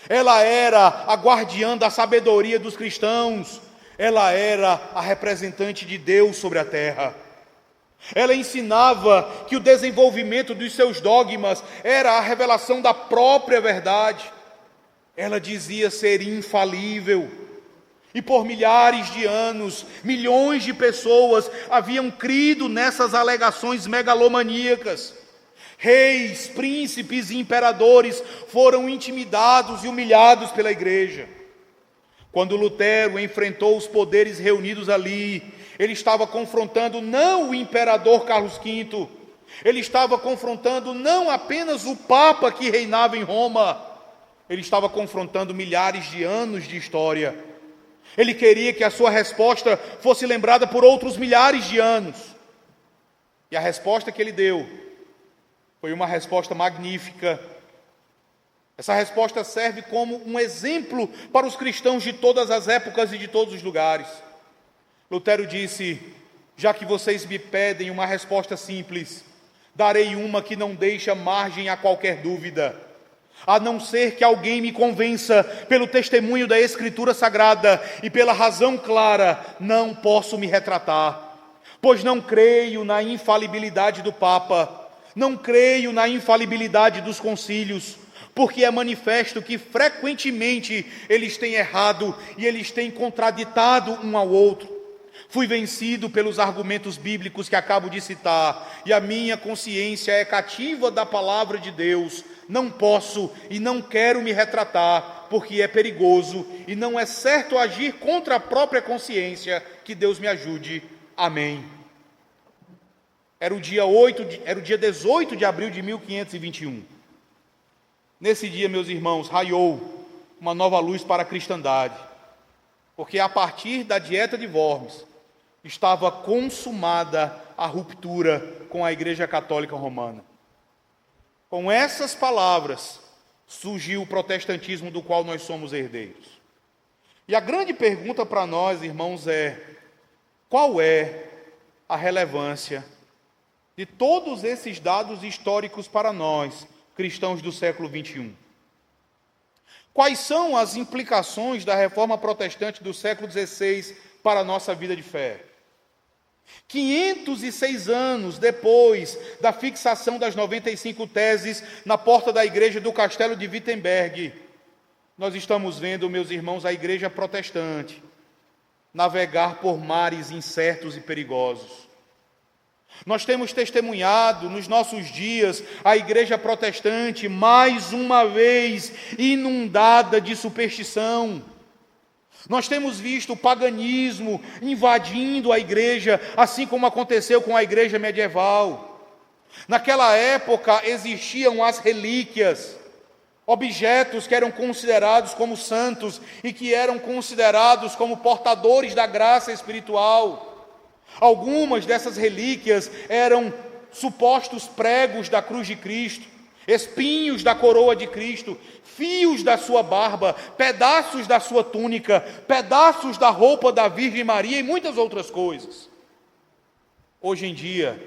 ela era a guardiã da sabedoria dos cristãos, ela era a representante de Deus sobre a terra. Ela ensinava que o desenvolvimento dos seus dogmas era a revelação da própria verdade. Ela dizia ser infalível. E por milhares de anos, milhões de pessoas haviam crido nessas alegações megalomaníacas. Reis, príncipes e imperadores foram intimidados e humilhados pela igreja. Quando Lutero enfrentou os poderes reunidos ali, ele estava confrontando não o imperador Carlos V, ele estava confrontando não apenas o Papa que reinava em Roma, ele estava confrontando milhares de anos de história. Ele queria que a sua resposta fosse lembrada por outros milhares de anos. E a resposta que ele deu foi uma resposta magnífica. Essa resposta serve como um exemplo para os cristãos de todas as épocas e de todos os lugares. Lutero disse: já que vocês me pedem uma resposta simples, darei uma que não deixa margem a qualquer dúvida, a não ser que alguém me convença pelo testemunho da Escritura Sagrada e pela razão clara, não posso me retratar, pois não creio na infalibilidade do Papa, não creio na infalibilidade dos concílios, porque é manifesto que frequentemente eles têm errado e eles têm contraditado um ao outro. Fui vencido pelos argumentos bíblicos que acabo de citar, e a minha consciência é cativa da palavra de Deus. Não posso e não quero me retratar, porque é perigoso e não é certo agir contra a própria consciência. Que Deus me ajude. Amém. Era o dia 18 de abril de 1521. Nesse dia, meus irmãos, raiou uma nova luz para a cristandade, porque a partir da dieta de Worms, estava consumada a ruptura com a Igreja Católica Romana. Com essas palavras, surgiu o protestantismo do qual nós somos herdeiros. E a grande pergunta para nós, irmãos, é: qual é a relevância de todos esses dados históricos para nós, cristãos do século XXI? Quais são as implicações da reforma protestante do século XVI para a nossa vida de fé? 506 anos depois da fixação das 95 teses na porta da igreja do castelo de Wittenberg, nós estamos vendo, meus irmãos, a igreja protestante navegar por mares incertos e perigosos. Nós temos testemunhado nos nossos dias a igreja protestante mais uma vez inundada de superstição. Nós temos visto o paganismo invadindo a igreja, assim como aconteceu com a igreja medieval. Naquela época existiam as relíquias, objetos que eram considerados como santos e que eram considerados como portadores da graça espiritual. Algumas dessas relíquias eram supostos pregos da cruz de Cristo, espinhos da coroa de Cristo, fios da sua barba, pedaços da sua túnica, pedaços da roupa da Virgem Maria e muitas outras coisas. Hoje em dia,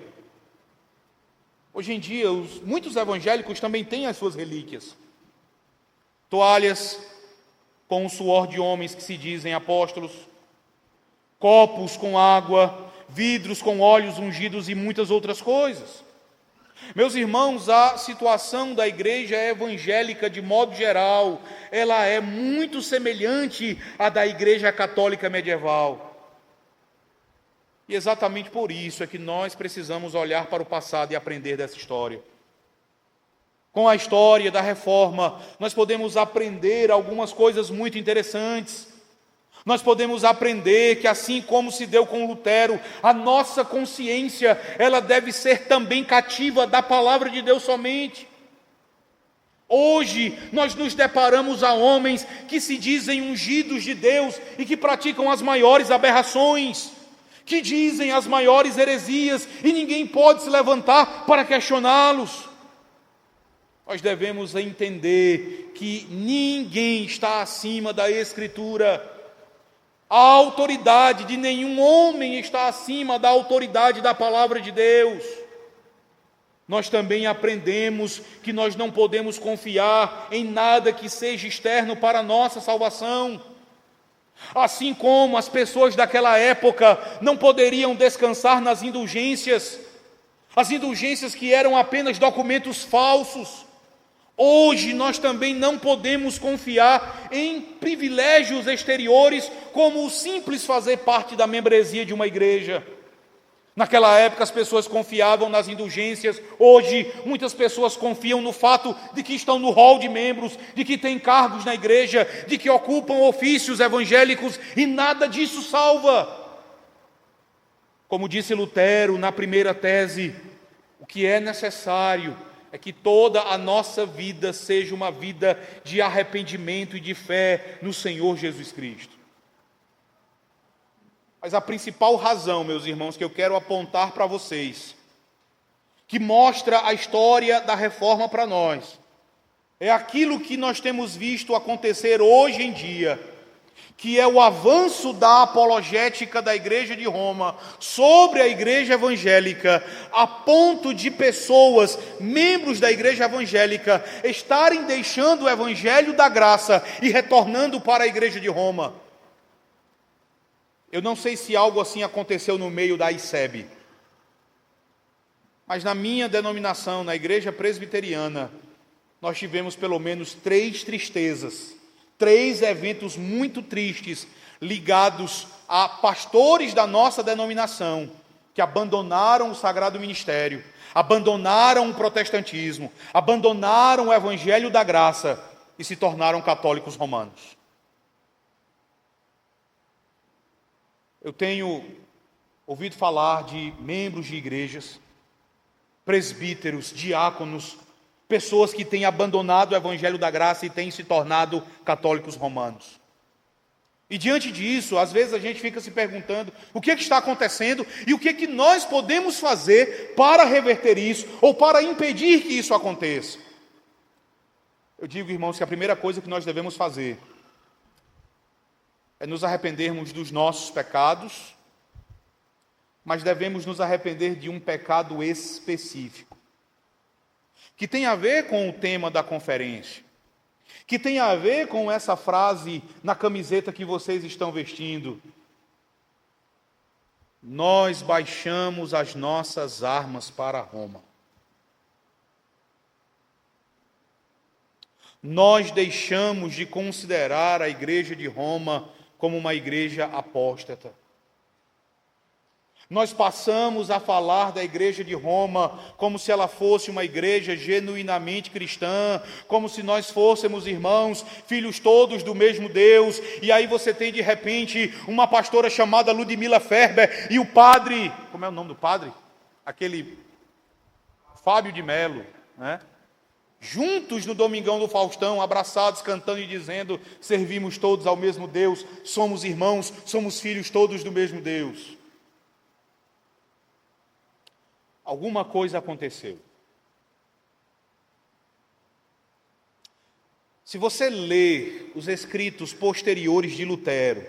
muitos evangélicos também têm as suas relíquias. Toalhas com o suor de homens que se dizem apóstolos, copos com água, vidros com óleos ungidos e muitas outras coisas. Meus irmãos, a situação da igreja evangélica, de modo geral, ela é muito semelhante à da igreja católica medieval. E exatamente por isso é que nós precisamos olhar para o passado e aprender dessa história. Com a história da reforma, nós podemos aprender algumas coisas muito interessantes. Nós podemos aprender que, assim como se deu com Lutero, a nossa consciência, ela deve ser também cativa da palavra de Deus somente. Hoje, nós nos deparamos a homens que se dizem ungidos de Deus e que praticam as maiores aberrações, que dizem as maiores heresias e ninguém pode se levantar para questioná-los. Nós devemos entender que ninguém está acima da Escritura. A autoridade de nenhum homem está acima da autoridade da palavra de Deus. Nós também aprendemos que nós não podemos confiar em nada que seja externo para a nossa salvação. Assim como as pessoas daquela época não poderiam descansar nas indulgências, as indulgências que eram apenas documentos falsos. Hoje nós também não podemos confiar em privilégios exteriores, como o simples fazer parte da membresia de uma igreja. Naquela época as pessoas confiavam nas indulgências, hoje muitas pessoas confiam no fato de que estão no hall de membros, de que têm cargos na igreja, de que ocupam ofícios evangélicos, e nada disso salva. Como disse Lutero na primeira tese, o que é necessário é que toda a nossa vida seja uma vida de arrependimento e de fé no Senhor Jesus Cristo. Mas a principal razão, meus irmãos, que eu quero apontar para vocês, que mostra a história da reforma para nós, é aquilo que nós temos visto acontecer hoje em dia, que é o avanço da apologética da Igreja de Roma sobre a Igreja Evangélica, a ponto de pessoas, membros da Igreja Evangélica, estarem deixando o Evangelho da Graça e retornando para a Igreja de Roma. Eu não sei se algo assim aconteceu no meio da ICEB, mas na minha denominação, na Igreja Presbiteriana, nós tivemos pelo menos 3 tristezas, 3 eventos muito tristes ligados a pastores da nossa denominação, que abandonaram o sagrado ministério, abandonaram o protestantismo, abandonaram o evangelho da graça e se tornaram católicos romanos. Eu tenho ouvido falar de membros de igrejas, presbíteros, diáconos, pessoas que têm abandonado o evangelho da graça e têm se tornado católicos romanos. E diante disso, às vezes a gente fica se perguntando o que está acontecendo e o que nós podemos fazer para reverter isso ou para impedir que isso aconteça. Eu digo, irmãos, que a primeira coisa que nós devemos fazer é nos arrependermos dos nossos pecados, mas devemos nos arrepender de um pecado específico, que tem a ver com o tema da conferência, que tem a ver com essa frase na camiseta que vocês estão vestindo. Nós baixamos as nossas armas para Roma. Nós deixamos de considerar a igreja de Roma como uma igreja apóstata. Nós passamos a falar da igreja de Roma como se ela fosse uma igreja genuinamente cristã, como se nós fôssemos irmãos, filhos todos do mesmo Deus, e aí você tem de repente uma pastora chamada Ludmila Ferber e o padre, como é o nome do padre? Aquele Fábio de Melo, né? Juntos no Domingão do Faustão, abraçados, cantando e dizendo: servimos todos ao mesmo Deus, somos irmãos, somos filhos todos do mesmo Deus. Alguma coisa aconteceu. Se você ler os escritos posteriores de Lutero,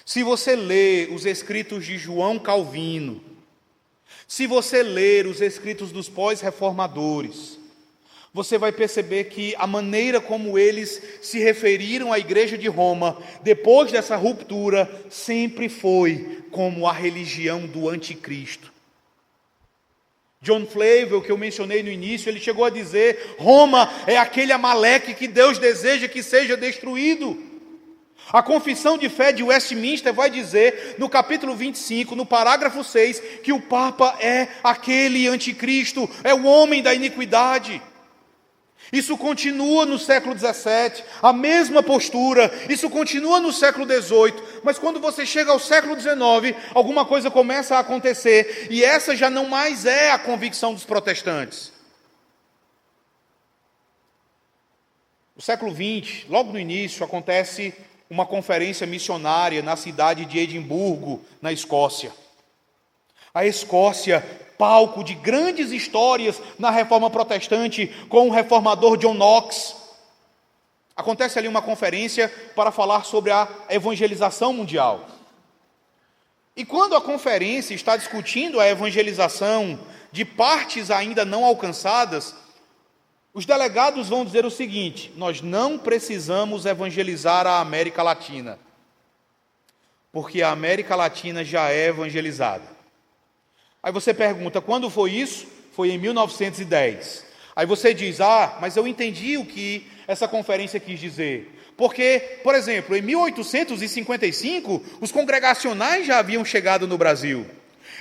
se você ler os escritos de João Calvino, se você ler os escritos dos pós-reformadores, você vai perceber que a maneira como eles se referiram à igreja de Roma, depois dessa ruptura, sempre foi como a religião do anticristo. John Flavel, que eu mencionei no início, ele chegou a dizer: Roma é aquele Amaleque que Deus deseja que seja destruído. A confissão de fé de Westminster vai dizer, no capítulo 25, no parágrafo 6, que o Papa é aquele anticristo, é o homem da iniquidade. Isso continua no século XVII, a mesma postura, isso continua no século XVIII, mas quando você chega ao século XIX, alguma coisa começa a acontecer, e essa já não mais é a convicção dos protestantes. No século XX, logo no início, acontece uma conferência missionária na cidade de Edimburgo, na Escócia. A Escócia, palco de grandes histórias na reforma protestante, com o reformador John Knox. Acontece ali uma conferência para falar sobre a evangelização mundial. E quando a conferência está discutindo a evangelização de partes ainda não alcançadas, os delegados vão dizer o seguinte: nós não precisamos evangelizar a América Latina, porque a América Latina já é evangelizada. Aí você pergunta, quando foi isso? Foi em 1910. Aí você diz, mas eu entendi o que essa conferência quis dizer. Porque, por exemplo, em 1855, os congregacionais já haviam chegado no Brasil.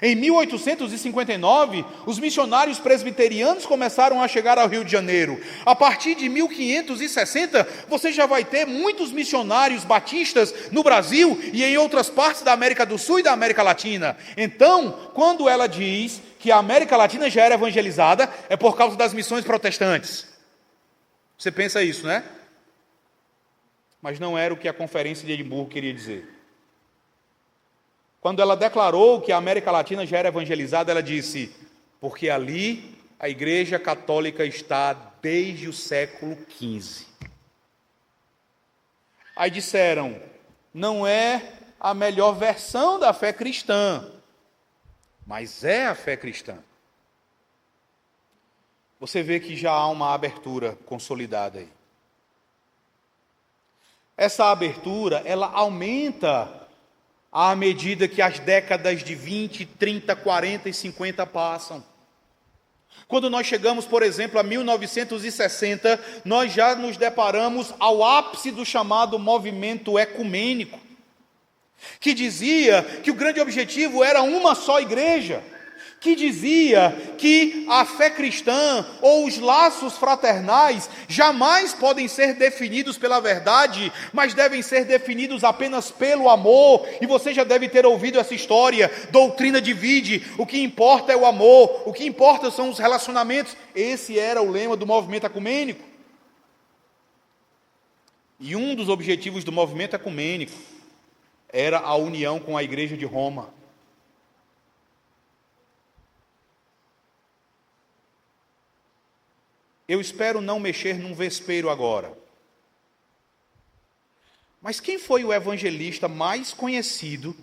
Em 1859, os missionários presbiterianos começaram a chegar ao Rio de Janeiro. A partir de 1560, você já vai ter muitos missionários batistas no Brasil e em outras partes da América do Sul e da América Latina. Então, quando ela diz que a América Latina já era evangelizada, é por causa das missões protestantes. Você pensa isso, né? Mas não era o que a conferência de Edimburgo queria dizer. Quando ela declarou que a América Latina já era evangelizada, ela disse, porque ali a Igreja Católica está desde o século XV. Aí disseram, não é a melhor versão da fé cristã, mas é a fé cristã. Você vê que já há uma abertura consolidada aí. Essa abertura, ela aumenta à medida que as décadas de 20, 30, 40 e 50 passam. Quando nós chegamos, por exemplo, a 1960, nós já nos deparamos ao ápice do chamado movimento ecumênico, que dizia que o grande objetivo era uma só igreja, que dizia que a fé cristã ou os laços fraternais jamais podem ser definidos pela verdade, mas devem ser definidos apenas pelo amor. E você já deve ter ouvido essa história: doutrina divide, o que importa é o amor, o que importa são os relacionamentos. Esse era o lema do movimento ecumênico. E um dos objetivos do movimento ecumênico era a união com a igreja de Roma. Eu espero não mexer num vespeiro agora. Mas quem foi o evangelista mais conhecido,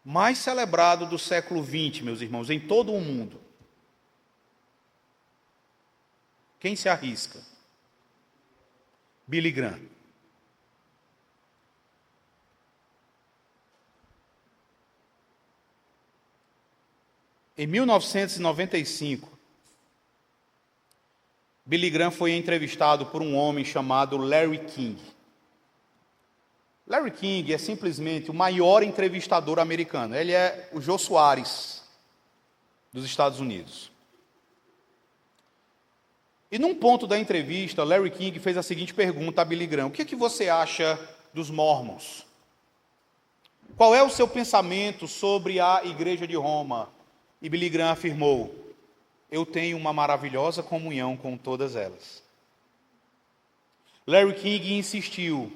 mais celebrado do século XX, meus irmãos, em todo o mundo? Quem se arrisca? Billy Graham. Em 1995, Billy Graham foi entrevistado por um homem chamado Larry King. Larry King é simplesmente o maior entrevistador americano. Ele é o Jô Soares dos Estados Unidos. E num ponto da entrevista, Larry King fez a seguinte pergunta a Billy Graham: o que é que você acha dos mormons? Qual é o seu pensamento sobre a Igreja de Roma? E Billy Graham afirmou: eu tenho uma maravilhosa comunhão com todas elas. Larry King insistiu: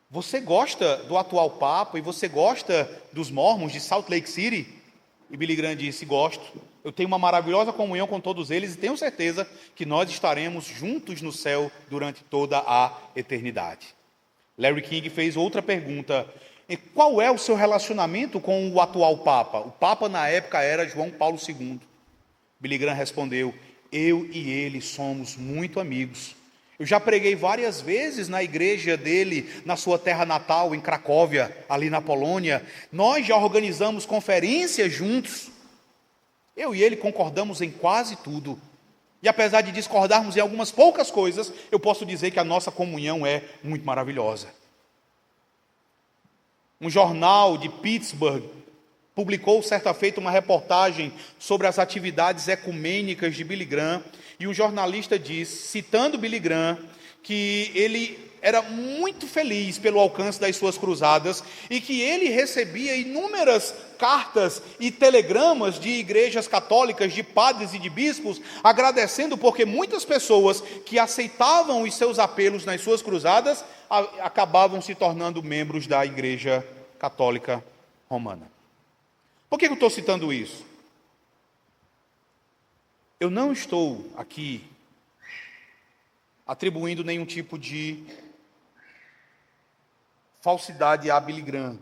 você gosta do atual Papa e você gosta dos mormons de Salt Lake City? E Billy Graham disse: gosto. Eu tenho uma maravilhosa comunhão com todos eles e tenho certeza que nós estaremos juntos no céu durante toda a eternidade. Larry King fez outra pergunta: qual é o seu relacionamento com o atual Papa? O Papa na época era João Paulo II. Billy Graham respondeu: eu e ele somos muito amigos. Eu já preguei várias vezes na igreja dele, na sua terra natal, em Cracóvia, ali na Polônia. Nós já organizamos conferências juntos. Eu e ele concordamos em quase tudo. E apesar de discordarmos em algumas poucas coisas, eu posso dizer que a nossa comunhão é muito maravilhosa. Um jornal de Pittsburgh publicou certa feita uma reportagem sobre as atividades ecumênicas de Billy Graham, e um jornalista disse, citando Billy Graham, que ele era muito feliz pelo alcance das suas cruzadas e que ele recebia inúmeras cartas e telegramas de igrejas católicas, de padres e de bispos, agradecendo porque muitas pessoas que aceitavam os seus apelos nas suas cruzadas acabavam se tornando membros da Igreja Católica Romana. Por que eu estou citando isso? Eu não estou aqui atribuindo nenhum tipo de falsidade a Billy Graham.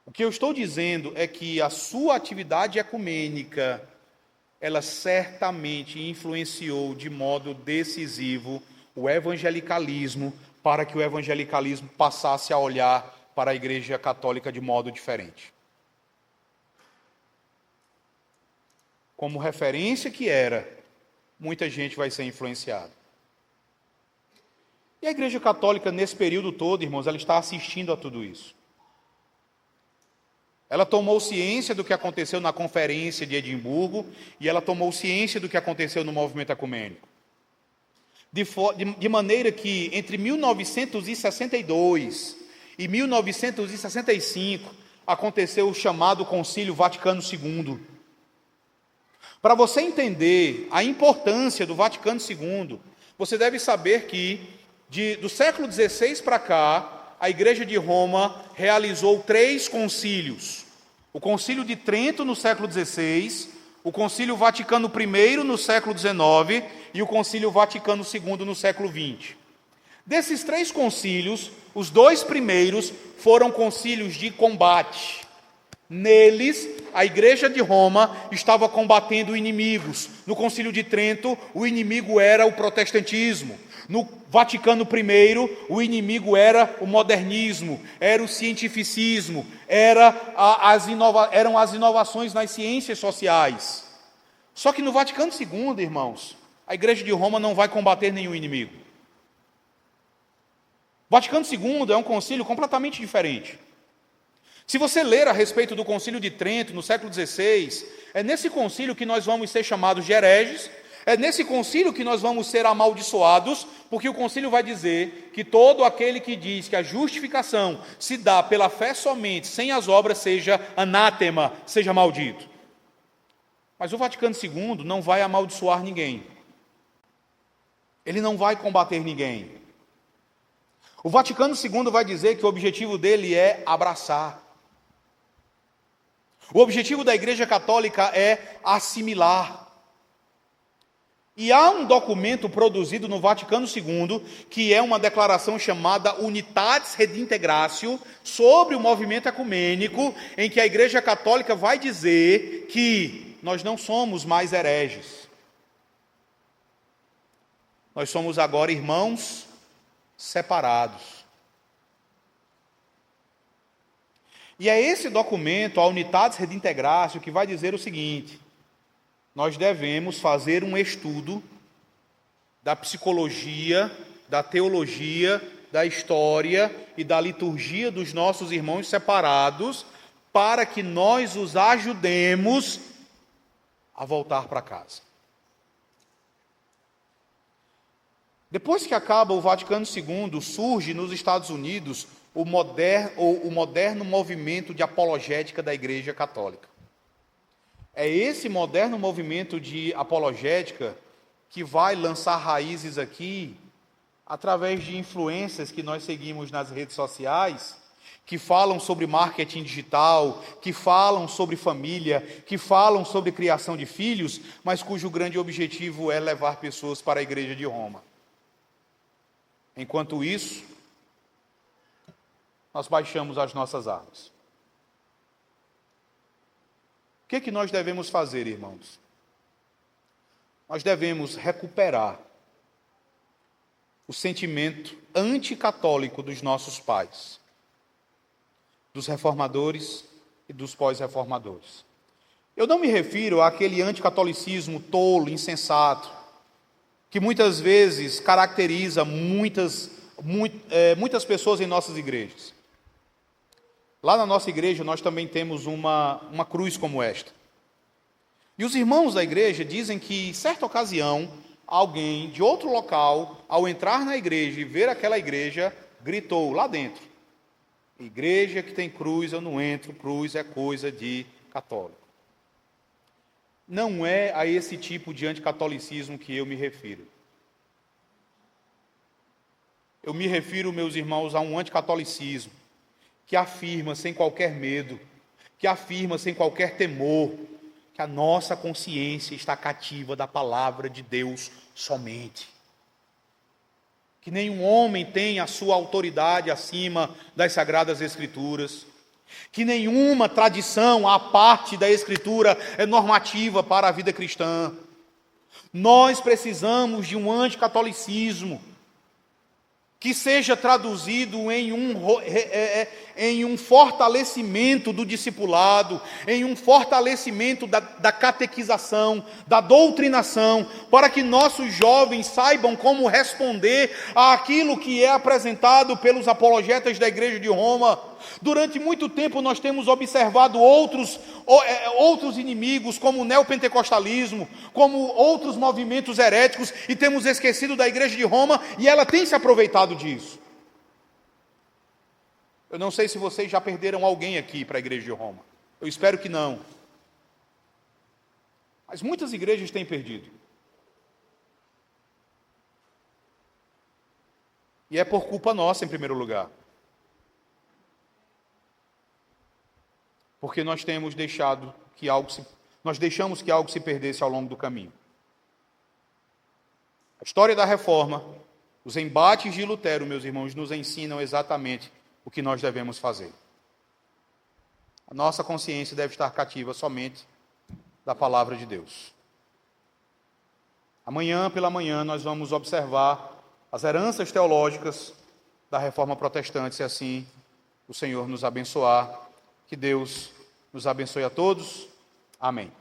O que eu estou dizendo é que a sua atividade ecumênica, ela certamente influenciou de modo decisivo o evangelicalismo, para que o evangelicalismo passasse a olhar para a Igreja Católica de modo diferente. Como referência que era, muita gente vai ser influenciada. E a Igreja Católica, nesse período todo, irmãos, ela está assistindo a tudo isso. Ela tomou ciência do que aconteceu na Conferência de Edimburgo e ela tomou ciência do que aconteceu no movimento ecumênico. De maneira que, entre 1962 e 1965, aconteceu o chamado Concílio Vaticano II. Para você entender a importância do Vaticano II, você deve saber que, do século XVI para cá, a Igreja de Roma realizou 3 concílios. O Concílio de Trento, no século XVI, o Concílio Vaticano I, no século XIX, e o Concílio Vaticano II, no século XX. Desses 3 concílios, os 2 primeiros foram concílios de combate. Neles, a Igreja de Roma estava combatendo inimigos. No Concílio de Trento, o inimigo era o protestantismo. No Vaticano I, o inimigo era o modernismo, era o cientificismo, eram as inovações nas ciências sociais. Só que no Vaticano II, irmãos, a Igreja de Roma não vai combater nenhum inimigo. O Vaticano II é um concílio completamente diferente. Se você ler a respeito do Concílio de Trento, no século XVI, é nesse concílio que nós vamos ser chamados de hereges, é nesse concílio que nós vamos ser amaldiçoados, porque o concílio vai dizer que todo aquele que diz que a justificação se dá pela fé somente, sem as obras, seja anátema, seja maldito. Mas o Vaticano II não vai amaldiçoar ninguém. Ele não vai combater ninguém. O Vaticano II vai dizer que o objetivo dele é abraçar. O objetivo da Igreja Católica é assimilar. E há um documento produzido no Vaticano II, que é uma declaração chamada Unitatis Redintegratio, sobre o movimento ecumênico, em que a Igreja Católica vai dizer que nós não somos mais hereges. Nós somos agora irmãos separados. E é esse documento, a Unitatis Redintegratio, que vai dizer o seguinte: nós devemos fazer um estudo da psicologia, da teologia, da história e da liturgia dos nossos irmãos separados, para que nós os ajudemos a voltar para casa. Depois que acaba o Vaticano II, surge nos Estados Unidos o moderno movimento de apologética da Igreja Católica. É esse moderno movimento de apologética que vai lançar raízes aqui, através de influências que nós seguimos nas redes sociais, que falam sobre marketing digital, que falam sobre família, que falam sobre criação de filhos, mas cujo grande objetivo é levar pessoas para a Igreja de Roma. Enquanto isso, nós baixamos as nossas armas. O que nós devemos fazer, irmãos? Nós devemos recuperar o sentimento anticatólico dos nossos pais, dos reformadores e dos pós-reformadores. Eu não me refiro àquele anticatolicismo tolo, insensato, que muitas vezes caracteriza muitas pessoas em nossas igrejas. Lá na nossa igreja nós também temos uma cruz como esta. E os irmãos da igreja dizem que, em certa ocasião, alguém de outro local, ao entrar na igreja e ver aquela igreja, gritou lá dentro: igreja que tem cruz eu não entro, cruz é coisa de católico. Não é a esse tipo de anticatolicismo que eu me refiro. Eu me refiro, meus irmãos, a um anticatolicismo que afirma sem qualquer medo, que afirma sem qualquer temor, que a nossa consciência está cativa da palavra de Deus somente. Que nenhum homem tem a sua autoridade acima das Sagradas Escrituras. Que nenhuma tradição à parte da Escritura é normativa para a vida cristã. Nós precisamos de um anticatolicismo que seja traduzido em um fortalecimento do discipulado, em um fortalecimento da catequização, da doutrinação, para que nossos jovens saibam como responder àquilo que é apresentado pelos apologetas da Igreja de Roma. Durante muito tempo nós temos observado outros inimigos, como o neopentecostalismo, como outros movimentos heréticos, e temos esquecido da Igreja de Roma, e ela tem se aproveitado disso. Eu não sei se vocês já perderam alguém aqui para a Igreja de Roma. Eu espero que não. Mas muitas igrejas têm perdido. E é por culpa nossa, em primeiro lugar. Porque nós deixamos que algo se perdesse ao longo do caminho. A história da Reforma, os embates de Lutero, meus irmãos, nos ensinam exatamente o que nós devemos fazer. A nossa consciência deve estar cativa somente da palavra de Deus. Amanhã, pela manhã, nós vamos observar as heranças teológicas da Reforma Protestante, se assim o Senhor nos abençoar. Que Deus nos abençoe a todos. Amém.